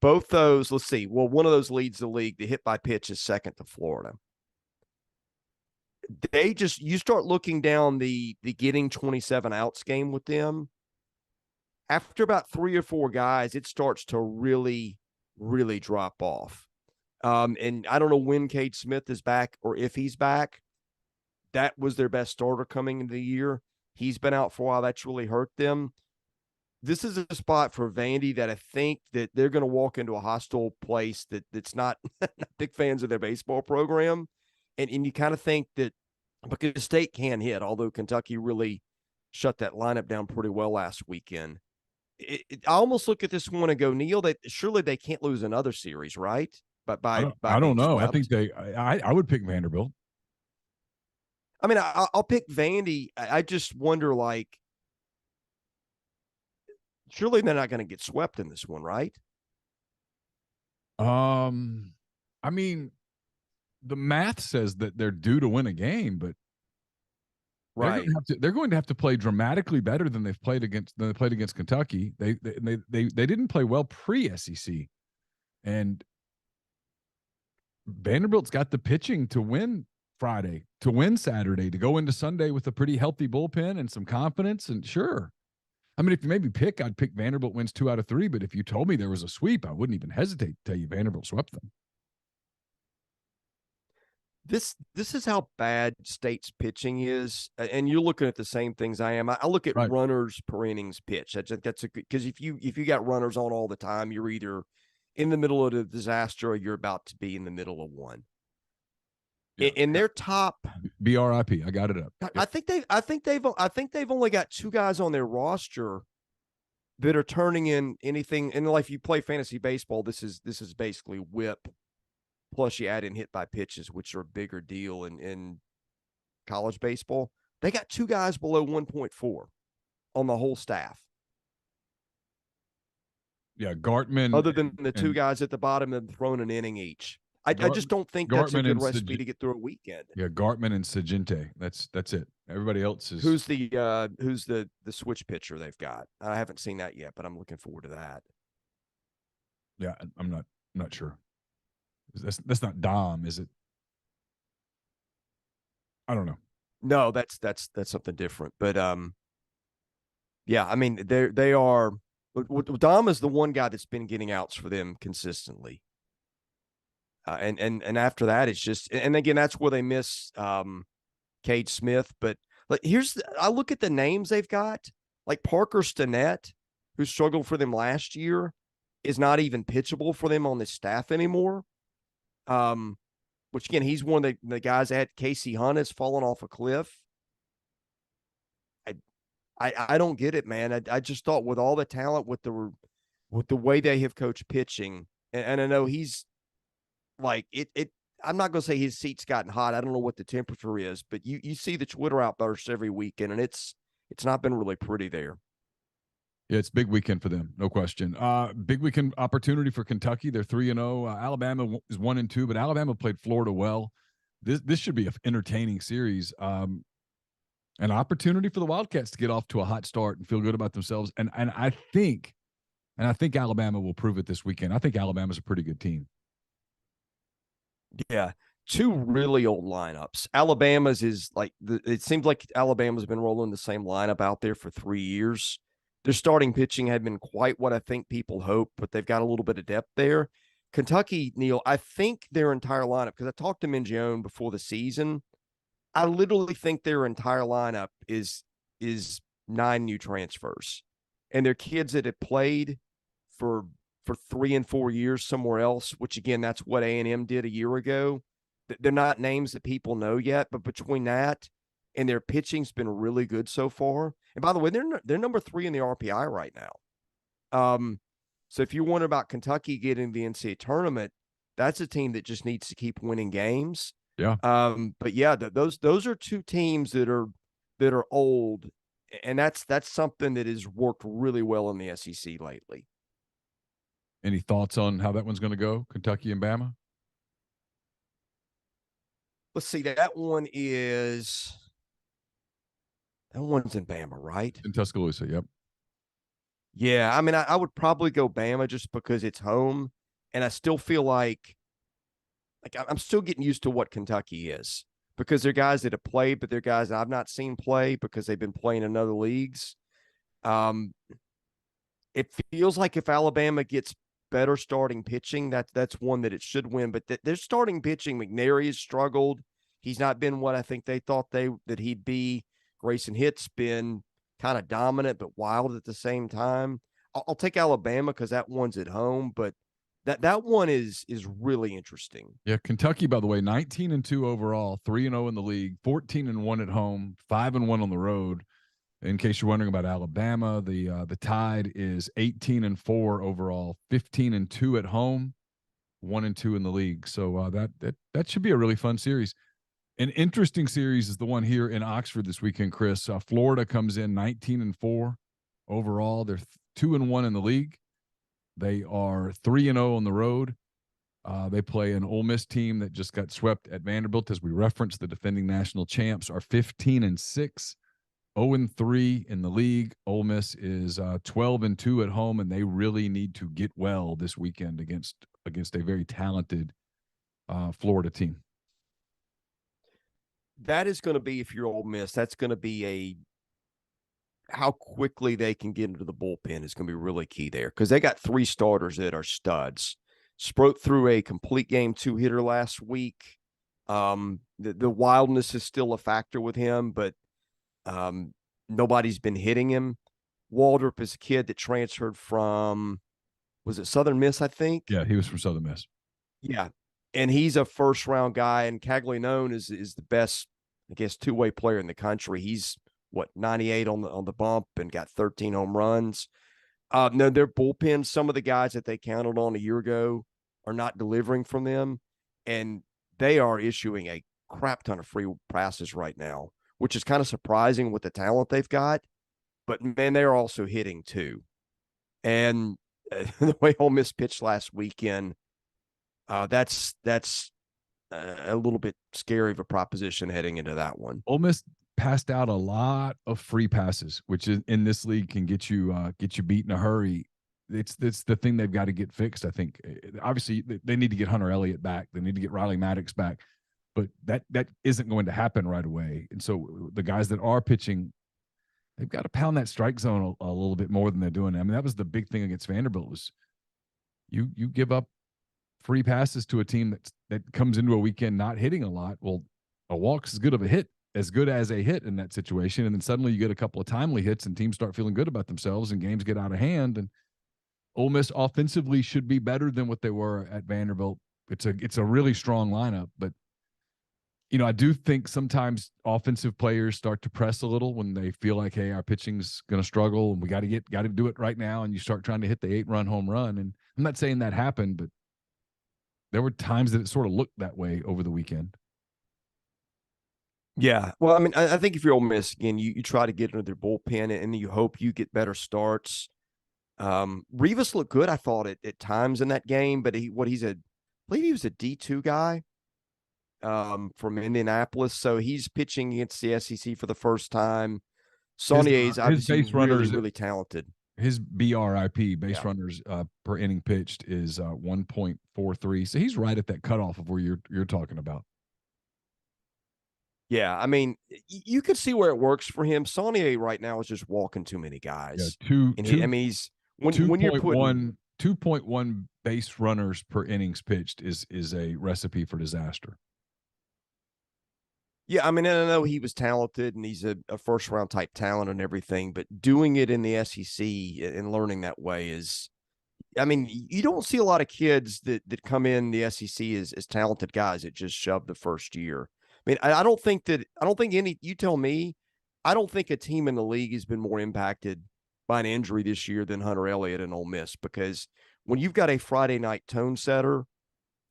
Both those, let's see. Well, one of those leads the league. The hit by pitch is second to Florida. You start looking down the getting 27 outs game with them. After about 3 or 4 guys, it starts to really, really drop off. And I don't know when Cade Smith is back or if he's back. That was their best starter coming into the year. He's been out for a while. That's really hurt them. This is a spot for Vandy that I think that they're going to walk into a hostile place that's not big fans of their baseball program. And you kind of think that because State can hit, although Kentucky really shut that lineup down pretty well last weekend. I almost look at this one and go, Neal, surely they can't lose another series, right? But by I don't being know. swept. I think I would pick Vanderbilt. I mean, I'll pick Vandy. I just wonder, like, surely they're not going to get swept in this one, right? I mean, the math says that they're due to win a game, but right, they're going to have to play dramatically better than they played against Kentucky. They didn't play well pre-SEC, and Vanderbilt's got the pitching to win Friday, to win Saturday, to go into Sunday with a pretty healthy bullpen and some confidence. And sure, I mean, if you made me pick, I'd pick Vanderbilt wins 2 out of 3. But if you told me there was a sweep, I wouldn't even hesitate to tell you Vanderbilt swept them. This is how bad State's pitching is, and you're looking at the same things I am. I look at runners per innings pitch. That's a good, because if you got runners on all the time, you're either in the middle of a disaster or you're about to be in the middle of one. Yeah. In their top BRIP, I got it up. I think they've only got 2 guys on their roster that are turning in anything. And like if you play fantasy baseball, this is basically whip plus you add in hit by pitches, which are a bigger deal in college baseball. They got 2 guys below 1.4 on the whole staff. Yeah, Gartman Other than the 2 and guys at the bottom that have thrown an inning each. I just don't think that's a Gartman good and recipe to get through a weekend. yeah, Gartman and Sagente. That's it. Everybody else is Who's the switch pitcher they've got? I haven't seen that yet, but I'm looking forward to that. Yeah, I'm not sure. That's not Dom, is it? I don't know. No, that's something different. But yeah, I mean they are. Dom is the one guy that's been getting outs for them consistently. And after that, it's just, and again, that's where they miss Cade Smith. But like, I look at the names they've got, like Parker Stinnett, who struggled for them last year, is not even pitchable for them on the staff anymore. Which again, he's one of the guys that had Casey Hunt has fallen off a cliff. I don't get it, man. I just thought with all the talent, with the way they have coached pitching, and I know he's like it. I'm not going to say his seat's gotten hot. I don't know what the temperature is, but you see the Twitter outbursts every weekend, and it's not been really pretty there. Yeah, it's big weekend for them, no question. Big weekend opportunity for Kentucky. They're 3-0. Alabama is 1-2, but Alabama played Florida well. This should be an entertaining series. An opportunity for the Wildcats to get off to a hot start and feel good about themselves. And I think Alabama will prove it this weekend. I think Alabama's a pretty good team. Yeah. 2 really old lineups. Alabama's is like it seems like Alabama's been rolling the same lineup out there for 3 years. Their starting pitching had been quite what I think people hope, but they've got a little bit of depth there. Kentucky, Neal, I think their entire lineup, because I talked to Mingione before the season, I literally think their entire lineup is 9 new transfers, and they're kids that have played for 3 and 4 years somewhere else. Which again, that's what A&M did a year ago. They're not names that people know yet, but between that and their pitching's been really good so far. And by the way, they're number 3 in the RPI right now. So if you wonder about Kentucky getting the NCAA tournament, that's a team that just needs to keep winning games. Yeah. But yeah, those are 2 teams that are old, and that's something that has worked really well in the SEC lately. Any thoughts on how that one's going to go, Kentucky and Bama? Let's see. That one's in Bama, right? In Tuscaloosa, yep. Yeah, I mean, I would probably go Bama just because it's home, and I still feel like I'm still getting used to what Kentucky is, because they're guys that have played, but they're guys that I've not seen play because they've been playing in other leagues. It feels like if Alabama gets better starting pitching, that's one that it should win. But their starting pitching, McNary has struggled. He's not been what I think they thought that he'd be. Grayson Hitt's been kind of dominant but wild at the same time. I'll take Alabama because that one's at home, but that one is really interesting. Yeah, Kentucky, by the way, 19-2 overall, 3-0 in the league, 14-1 at home, 5-1 on the road. In case you're wondering about Alabama, the Tide is 18-4 overall, 15-2 at home, 1-2 in the league. So that should be a really fun series. An interesting series is the one here in Oxford this weekend, Chris. Florida comes in 19-4 overall. They're 2-1 in the league. They are 3-0 on the road. They play an Ole Miss team that just got swept at Vanderbilt. As we referenced, the defending national champs are 15-6. 0-3 in the league. Ole Miss is 12-2 at home, and they really need to get well this weekend against a very talented Florida team. That is going to be, if you're Ole Miss, that's going to be how quickly they can get into the bullpen is going to be really key there, because they got 3 starters that are studs. Sproat threw a complete game 2-hitter last week. The wildness is still a factor with him, but nobody's been hitting him. Waldrop is a kid that transferred from, was it Southern Miss, I think? Yeah, he was from Southern Miss. Yeah. And he's a first-round guy, and Caglianone is the best, I guess, 2-way player in the country. He's, 98 on the bump and got 13 home runs. No, their bullpen, some of the guys that they counted on a year ago are not delivering from them, and they are issuing a crap ton of free passes right now, which is kind of surprising with the talent they've got. But man, they're also hitting too. And the way Ole Miss pitched last weekend, that's a little bit scary of a proposition heading into that one. Ole Miss passed out a lot of free passes, which is, in this league can get you beat in a hurry. It's the thing they've got to get fixed. I think obviously they need to get Hunter Elliott back. They need to get Riley Maddox back, but that isn't going to happen right away. And so the guys that are pitching, they've got to pound that strike zone a little bit more than they're doing. I mean, that was the big thing against Vanderbilt was you give up free passes to a team that comes into a weekend not hitting a lot. Well, a walk's as good as a hit in that situation. And then suddenly you get a couple of timely hits and teams start feeling good about themselves and games get out of hand. And Ole Miss offensively should be better than what they were at Vanderbilt. It's a really strong lineup, but I do think sometimes offensive players start to press a little when they feel like, hey, our pitching's going to struggle and we got to do it right now. And you start trying to hit the 8-run home run. And I'm not saying that happened, but there were times that it sort of looked that way over the weekend. Yeah. Well, I mean, I think if you're Ole Miss, again, you try to get into their bullpen and you hope you get better starts. Rivas looked good, I thought, at times in that game, but I believe he was a D2 guy from Indianapolis. So he's pitching against the SEC for the first time. Saunier is obviously base runners, really talented. His BRIP, Yeah. runners per inning pitched, is 1.43. So he's right at that cutoff of where you're talking about. Yeah, I mean, you could see where it works for him. Saunier right now is just walking too many guys. Yeah, he's when you're putting 2.1 base runners per innings pitched is a recipe for disaster. Yeah, I mean, I know he was talented and he's a first round type talent and everything, but doing it in the SEC and learning that way is, I mean, you don't see a lot of kids that come in the SEC as talented guys that just shove the first year. I mean, I don't think you tell me, I don't think a team in the league has been more impacted by an injury this year than Hunter Elliott and Ole Miss, because when you've got a Friday night tone setter,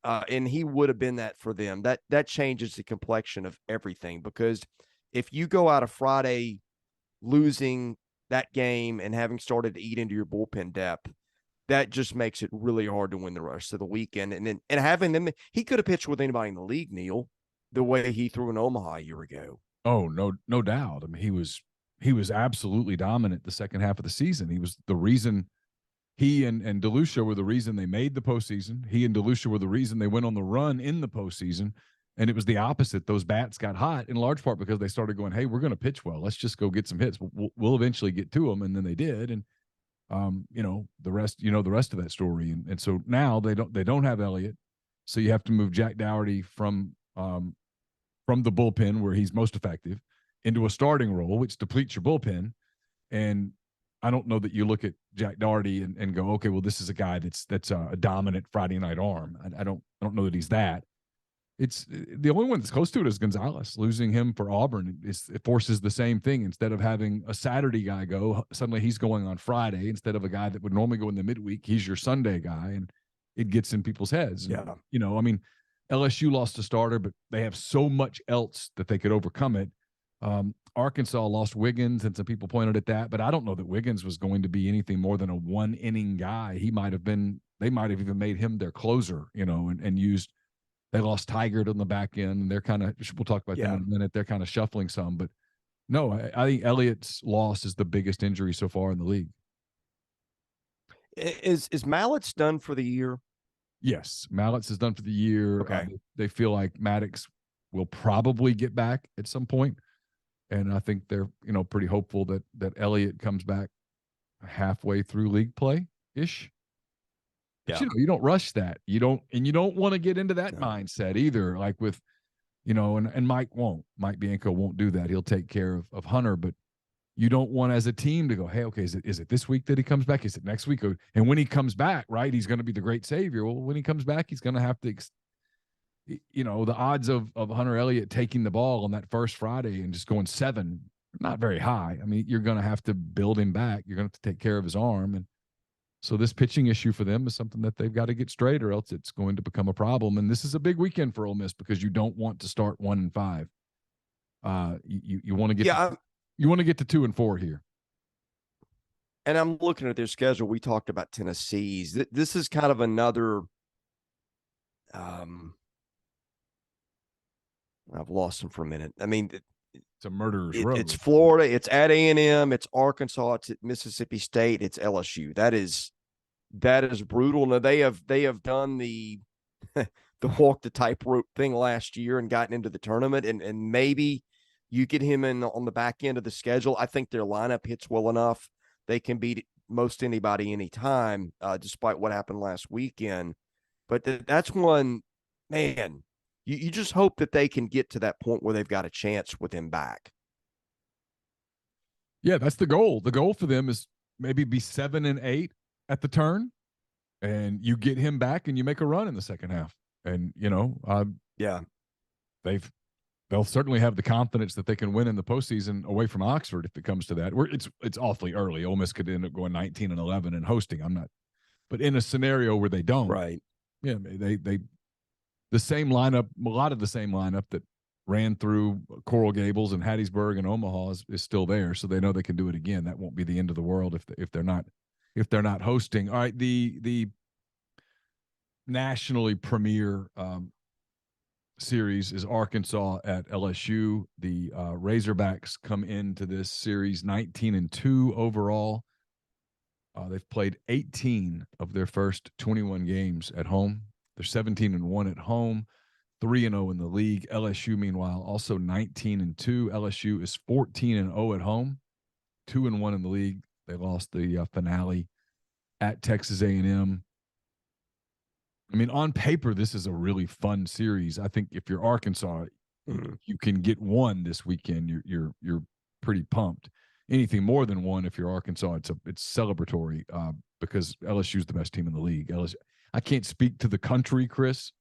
and he would have been that for them, that changes the complexion of everything. Because if you go out of Friday losing that game and having started to eat into your bullpen depth, that just makes it really hard to win the rest of the weekend. And having them, he could have pitched with anybody in the league, Neal, the way he threw in Omaha a year ago. Oh, no doubt. I mean, he was absolutely dominant the second half of the season. He was the reason. He and DeLucia were the reason they made the postseason. He and DeLucia were the reason they went on the run in the postseason. And it was the opposite. Those bats got hot in large part because they started going, hey, we're going to pitch well. Let's just go get some hits. We'll eventually get to them. And then they did. And, the rest of that story. And so now they don't have Elliott. So you have to move Jack Dougherty from the bullpen where he's most effective into a starting role, which depletes your bullpen. And I don't know that you look at Jack Dougherty and go, okay, well, this is a guy that's a dominant Friday night arm. I don't know that he's that. It's the only one that's close to it is Gonzalez. Losing him for Auburn, it forces the same thing. Instead of having a Saturday guy go, suddenly he's going on Friday instead of a guy that would normally go in the midweek. He's your Sunday guy, and it gets in people's heads. Yeah. And, I mean, LSU lost a starter, but they have so much else that they could overcome it. Arkansas lost Wiggins, and some people pointed at that, but I don't know that Wiggins was going to be anything more than a one-inning guy. They might have even made him their closer, and used. They lost Tigert on the back end, and they're kind of. We'll talk about that in a minute. They're kind of shuffling some, but no, I think Elliott's loss is the biggest injury so far in the league. Is Mallett's done for the year? Yes, Mallett's is done for the year. Okay. They feel like Maddox will probably get back at some point. And I think they're, pretty hopeful that Elliott comes back halfway through league play ish. Yeah. But, you don't rush that. You don't want to get into that mindset either. Like with, and Mike Bianco won't do that. He'll take care of Hunter, but you don't want as a team to go, hey, okay, is it this week that he comes back? Is it next week? And when he comes back, right, he's going to be the great savior. Well, when he comes back, he's going to have to the odds of Hunter Elliott taking the ball on that first Friday and just going 7, not very high. I mean, you're going to have to build him back. You're going to have to take care of his arm. And So this pitching issue for them is something that they've got to get straight, or else it's going to become a problem. And this is a big weekend for Ole Miss because you don't want to start 1-5. You want to get you want to get to 2-4 here. And I'm looking at their schedule. We talked about Tennessee's. This is kind of another. I've lost them for a minute. I mean, it's a murderer's road. It's Florida. It's at A&M. It's Arkansas. It's at Mississippi State. It's LSU. That is brutal. Now they have done the the walk the tightrope thing last year and gotten into the tournament, and maybe you get him in on the back end of the schedule. I think their lineup hits well enough. They can beat most anybody anytime, despite what happened last weekend. But that's one, man, you just hope that they can get to that point where they've got a chance with him back. Yeah, that's the goal. The goal for them is maybe be 7-8 at the turn, and you get him back and you make a run in the second half. And, they'll certainly have the confidence that they can win in the postseason away from Oxford if it comes to that. It's awfully early. Ole Miss could end up going 19-11 and hosting. But in a scenario where they don't, right? Yeah, they the same lineup, a lot of the same lineup that ran through Coral Gables and Hattiesburg and Omaha is still there, so they know they can do it again. That won't be the end of the world if they're not hosting. All right, the nationally premier series is Arkansas at LSU. The Razorbacks come into this series 19-2 overall. They've played 18 of their first 21 games at home. They're 17-1 at home, 3-0 in the league. LSU, meanwhile, also 19-2. LSU is 14-0 at home, 2-1 in the league. They lost the finale at Texas A&M. I mean, on paper, this is a really fun series. I think if you're Arkansas, you can get one this weekend. You're pretty pumped. Anything more than one, if you're Arkansas, it's celebratory because LSU's the best team in the league. I can't speak to the country, Chris,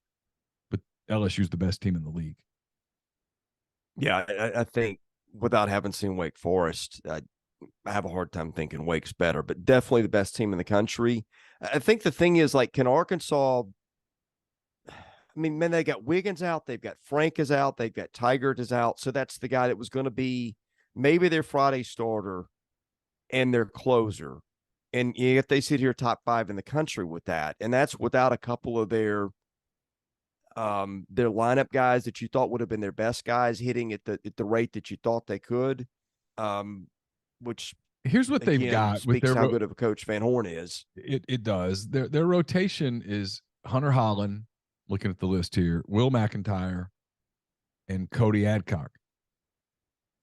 but LSU's the best team in the league. Yeah, I think without having seen Wake Forest, I have a hard time thinking Wake's better, but definitely the best team in the country. I think the thing is, like, can Arkansas – I mean, man, they got Wiggins out. They've got Frank is out. They've got Tigert is out. So that's the guy that was going to be maybe their Friday starter and their closer. And yet they sit here top 5 in the country with that. And that's without a couple of their lineup guys that you thought would have been their best guys hitting at the rate that you thought they could. Which here's what they've got speaks with how good of a coach Van Horn is. It does. Their rotation is Hunter Holland, looking at the list here, Will McIntyre, and Cody Adcock.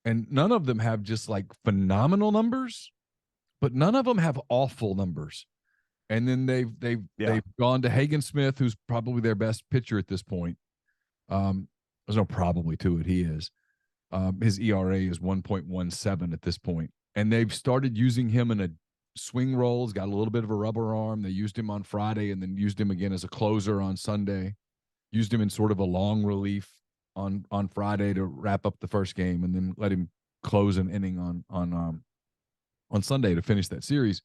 And none of them have just like phenomenal numbers, but none of them have awful numbers. And then they've gone to Hagen Smith, who's probably their best pitcher at this point. There's no probably to it. He is. His ERA is 1.17 at this point. And they've started using him in a swing role. He's got a little bit of a rubber arm. They used him on Friday and then used him again as a closer on Sunday. Used him in sort of a long relief on Friday to wrap up the first game, and then let him close an inning on Sunday to finish that series.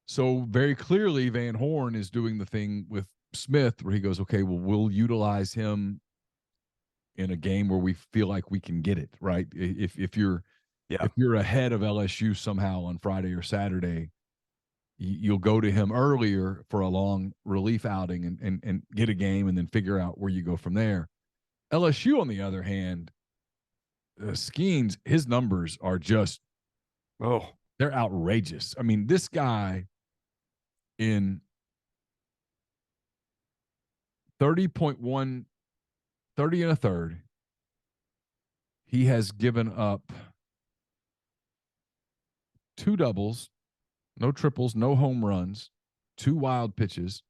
So very clearly, Van Horn is doing the thing with Smith where he goes, okay, well, we'll utilize him in a game where we feel like we can get it, right? If you're ahead of LSU somehow on Friday or Saturday, you'll go to him earlier for a long relief outing and get a game and then figure out where you go from there. LSU, on the other hand, Skeens, his numbers are just, they're outrageous. I mean, this guy in 30.1, 30 and a third, he has given up 2 doubles, no triples, no home runs, 2 wild pitches.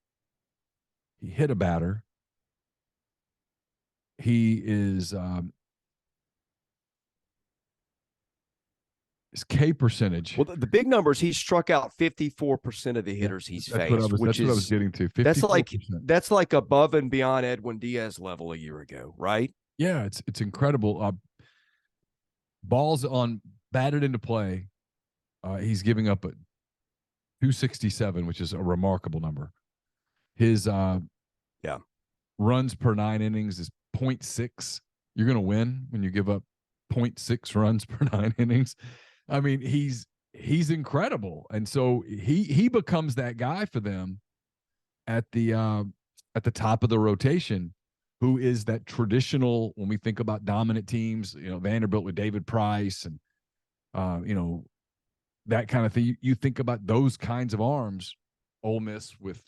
He hit a batter. He is his K percentage. Well, the big numbers, he struck out 54% of the hitters he's faced. That's what I was getting to. 54%. That's like above and beyond Edwin Diaz level a year ago, right? Yeah, it's incredible. Balls on batted into play. He's giving up 267, which is a remarkable number. His Yeah. runs per 9 innings is 0.6. You're going to win when you give up 0.6 runs per 9 innings. I mean, he's incredible, and so he becomes that guy for them at the top of the rotation, who is that traditional, when we think about dominant teams, Vanderbilt with David Price and that kind of thing. You think about those kinds of arms. Ole Miss with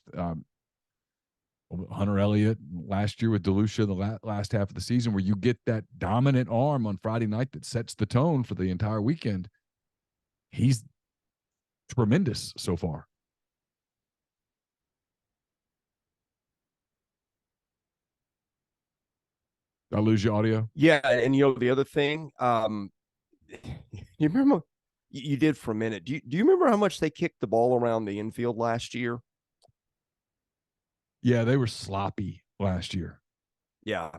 Hunter Elliott last year with DeLucia the last half of the season, where you get that dominant arm on Friday night that sets the tone for the entire weekend. He's tremendous so far. Did I lose your audio? Yeah, and the other thing, you remember you did for a minute. Do you remember how much they kicked the ball around the infield last year? Yeah, they were sloppy last year. Yeah.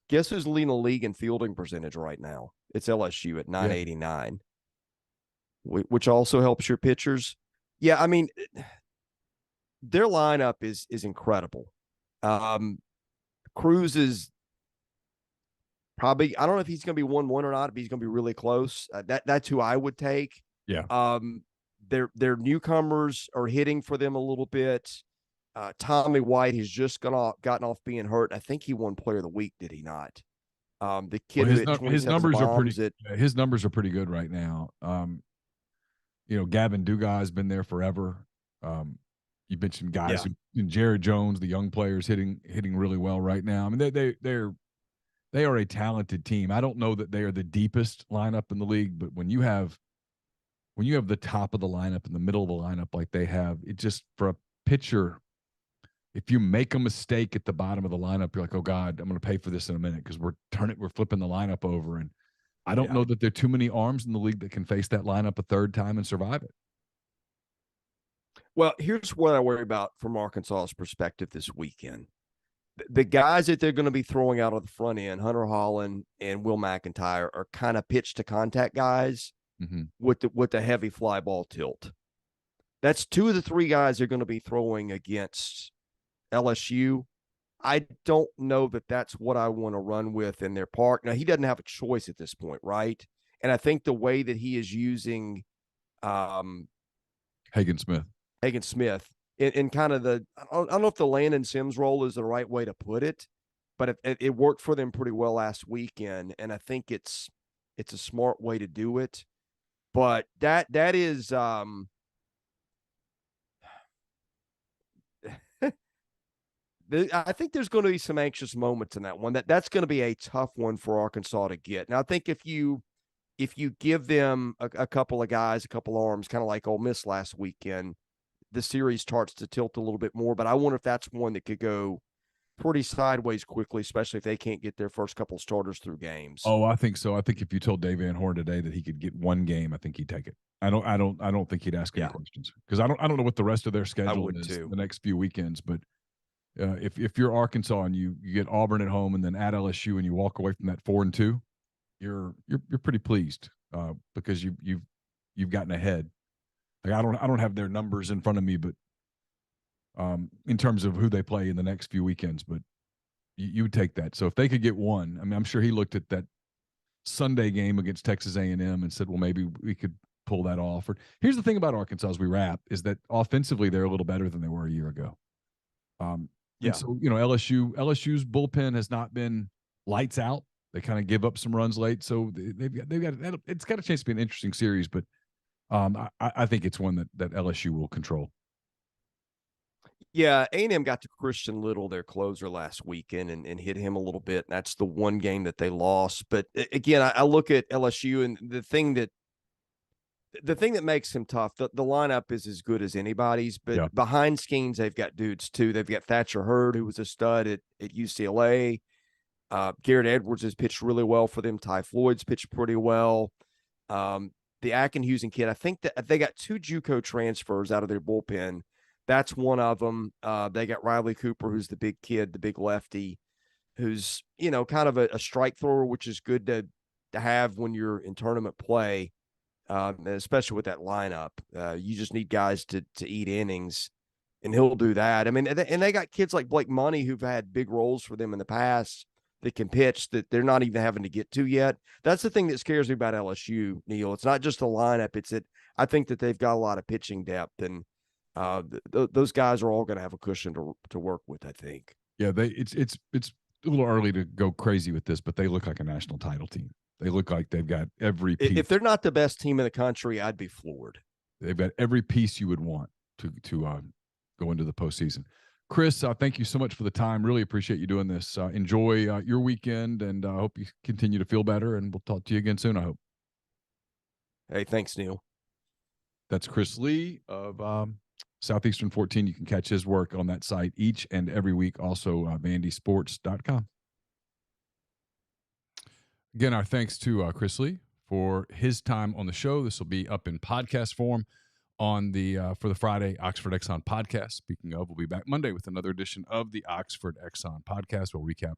Guess who's leading the league in fielding percentage right now? It's LSU at 989, which also helps your pitchers. Yeah, I mean, their lineup is incredible. Cruz is probably, I don't know if he's going to be 1-1 or not, but he's going to be really close. That's who I would take. Yeah. Their newcomers are hitting for them a little bit. Tommy White has just gotten off being hurt. I think he won Player of the Week, did he not? The kid who hit 27 his numbers are pretty. at, his numbers are pretty good right now. Gavin Dugas has been there forever. You mentioned guys, and Jared Jones, the young players hitting really well right now. I mean, they are a talented team. I don't know that they are the deepest lineup in the league, but when you have the top of the lineup and the middle of the lineup like they have, it just, for a pitcher, if you make a mistake at the bottom of the lineup, you're like, oh God, I'm going to pay for this in a minute, because we're flipping the lineup over. And I don't know that there are too many arms in the league that can face that lineup a third time and survive it. Well, here's what I worry about from Arkansas's perspective this weekend. The guys that they're going to be throwing out of the front end, Hunter Holland and Will McIntyre, are kind of pitch to contact guys with the heavy fly ball tilt. That's two of the three guys they're going to be throwing against LSU. I don't know that that's what I want to run with in their park. Now, he doesn't have a choice at this point, right? And I think the way that he is using Hagen Smith in kind of I don't know if the Landon Sims role is the right way to put it, but it worked for them pretty well last weekend, and I think it's a smart way to do it. But that is I think there's going to be some anxious moments in that one. That's going to be a tough one for Arkansas to get. Now, I think if you give them a couple of guys, a couple of arms, kind of like Ole Miss last weekend, the series starts to tilt a little bit more. But I wonder if that's one that could go pretty sideways quickly, especially if they can't get their first couple starters through games. Oh, I think so. I think if you told Dave Van Horn today that he could get one game, I think he'd take it. I don't think he'd ask any questions, because I don't know what the rest of their schedule is the next few weekends. But if you're Arkansas and you get Auburn at home and then at LSU and you walk away from that 4-2, you're pretty pleased, because you've gotten ahead. Like, I don't have their numbers in front of me, but in terms of who they play in the next few weekends, but you would take that. So if they could get one, I mean, I'm sure he looked at that Sunday game against Texas A&M and said, well, maybe we could pull that off. Or here's the thing about Arkansas as we wrap, is that offensively they're a little better than they were a year ago. And so, LSU's bullpen has not been lights out. They kind of give up some runs late, so they've got it's got a chance to be an interesting series. But I think it's one that LSU will control. Yeah, A&M got to Christian Little, their closer, last weekend and hit him a little bit. And that's the one game that they lost. But again, I look at LSU, and the thing that makes him tough, the lineup is as good as anybody's. But behind Skeens, they've got dudes too. They've got Thatcher Hurd, who was a stud at UCLA. Garrett Edwards has pitched really well for them. Ty Floyd's pitched pretty well. The Ackenhusen kid, I think that they got 2 JUCO transfers out of their bullpen. That's one of them. They got Riley Cooper, who's the big kid, the big lefty, who's, kind of a strike thrower, which is good to have when you're in tournament play. especially with that lineup. You just need guys to eat innings, and he'll do that. I mean, and they got kids like Blake Money who've had big roles for them in the past that can pitch that they're not even having to get to yet. That's the thing that scares me about LSU, Neil. It's not just the lineup. It's that I think that they've got a lot of pitching depth, and those guys are all going to have a cushion to work with, I think. Yeah, it's a little early to go crazy with this, but they look like a national title team. They look like they've got every piece. If they're not the best team in the country, I'd be floored. They've got every piece you would want to go into the postseason. Chris, thank you so much for the time. Really appreciate you doing this. Enjoy your weekend, and I hope you continue to feel better. And we'll talk to you again soon, I hope. Hey, thanks, Neil. That's Chris Lee of Southeastern 14. You can catch his work on that site each and every week. Also, vandysports.com. Again, our thanks to Chris Lee for his time on the show. This will be up in podcast form on the for the Friday Oxford Exxon podcast. Speaking of, we'll be back Monday with another edition of the Oxford Exxon podcast. We'll recap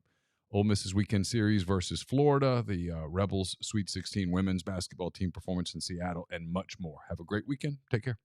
Ole Miss's weekend series versus Florida, the Rebels Sweet 16 women's basketball team performance in Seattle, and much more. Have a great weekend. Take care.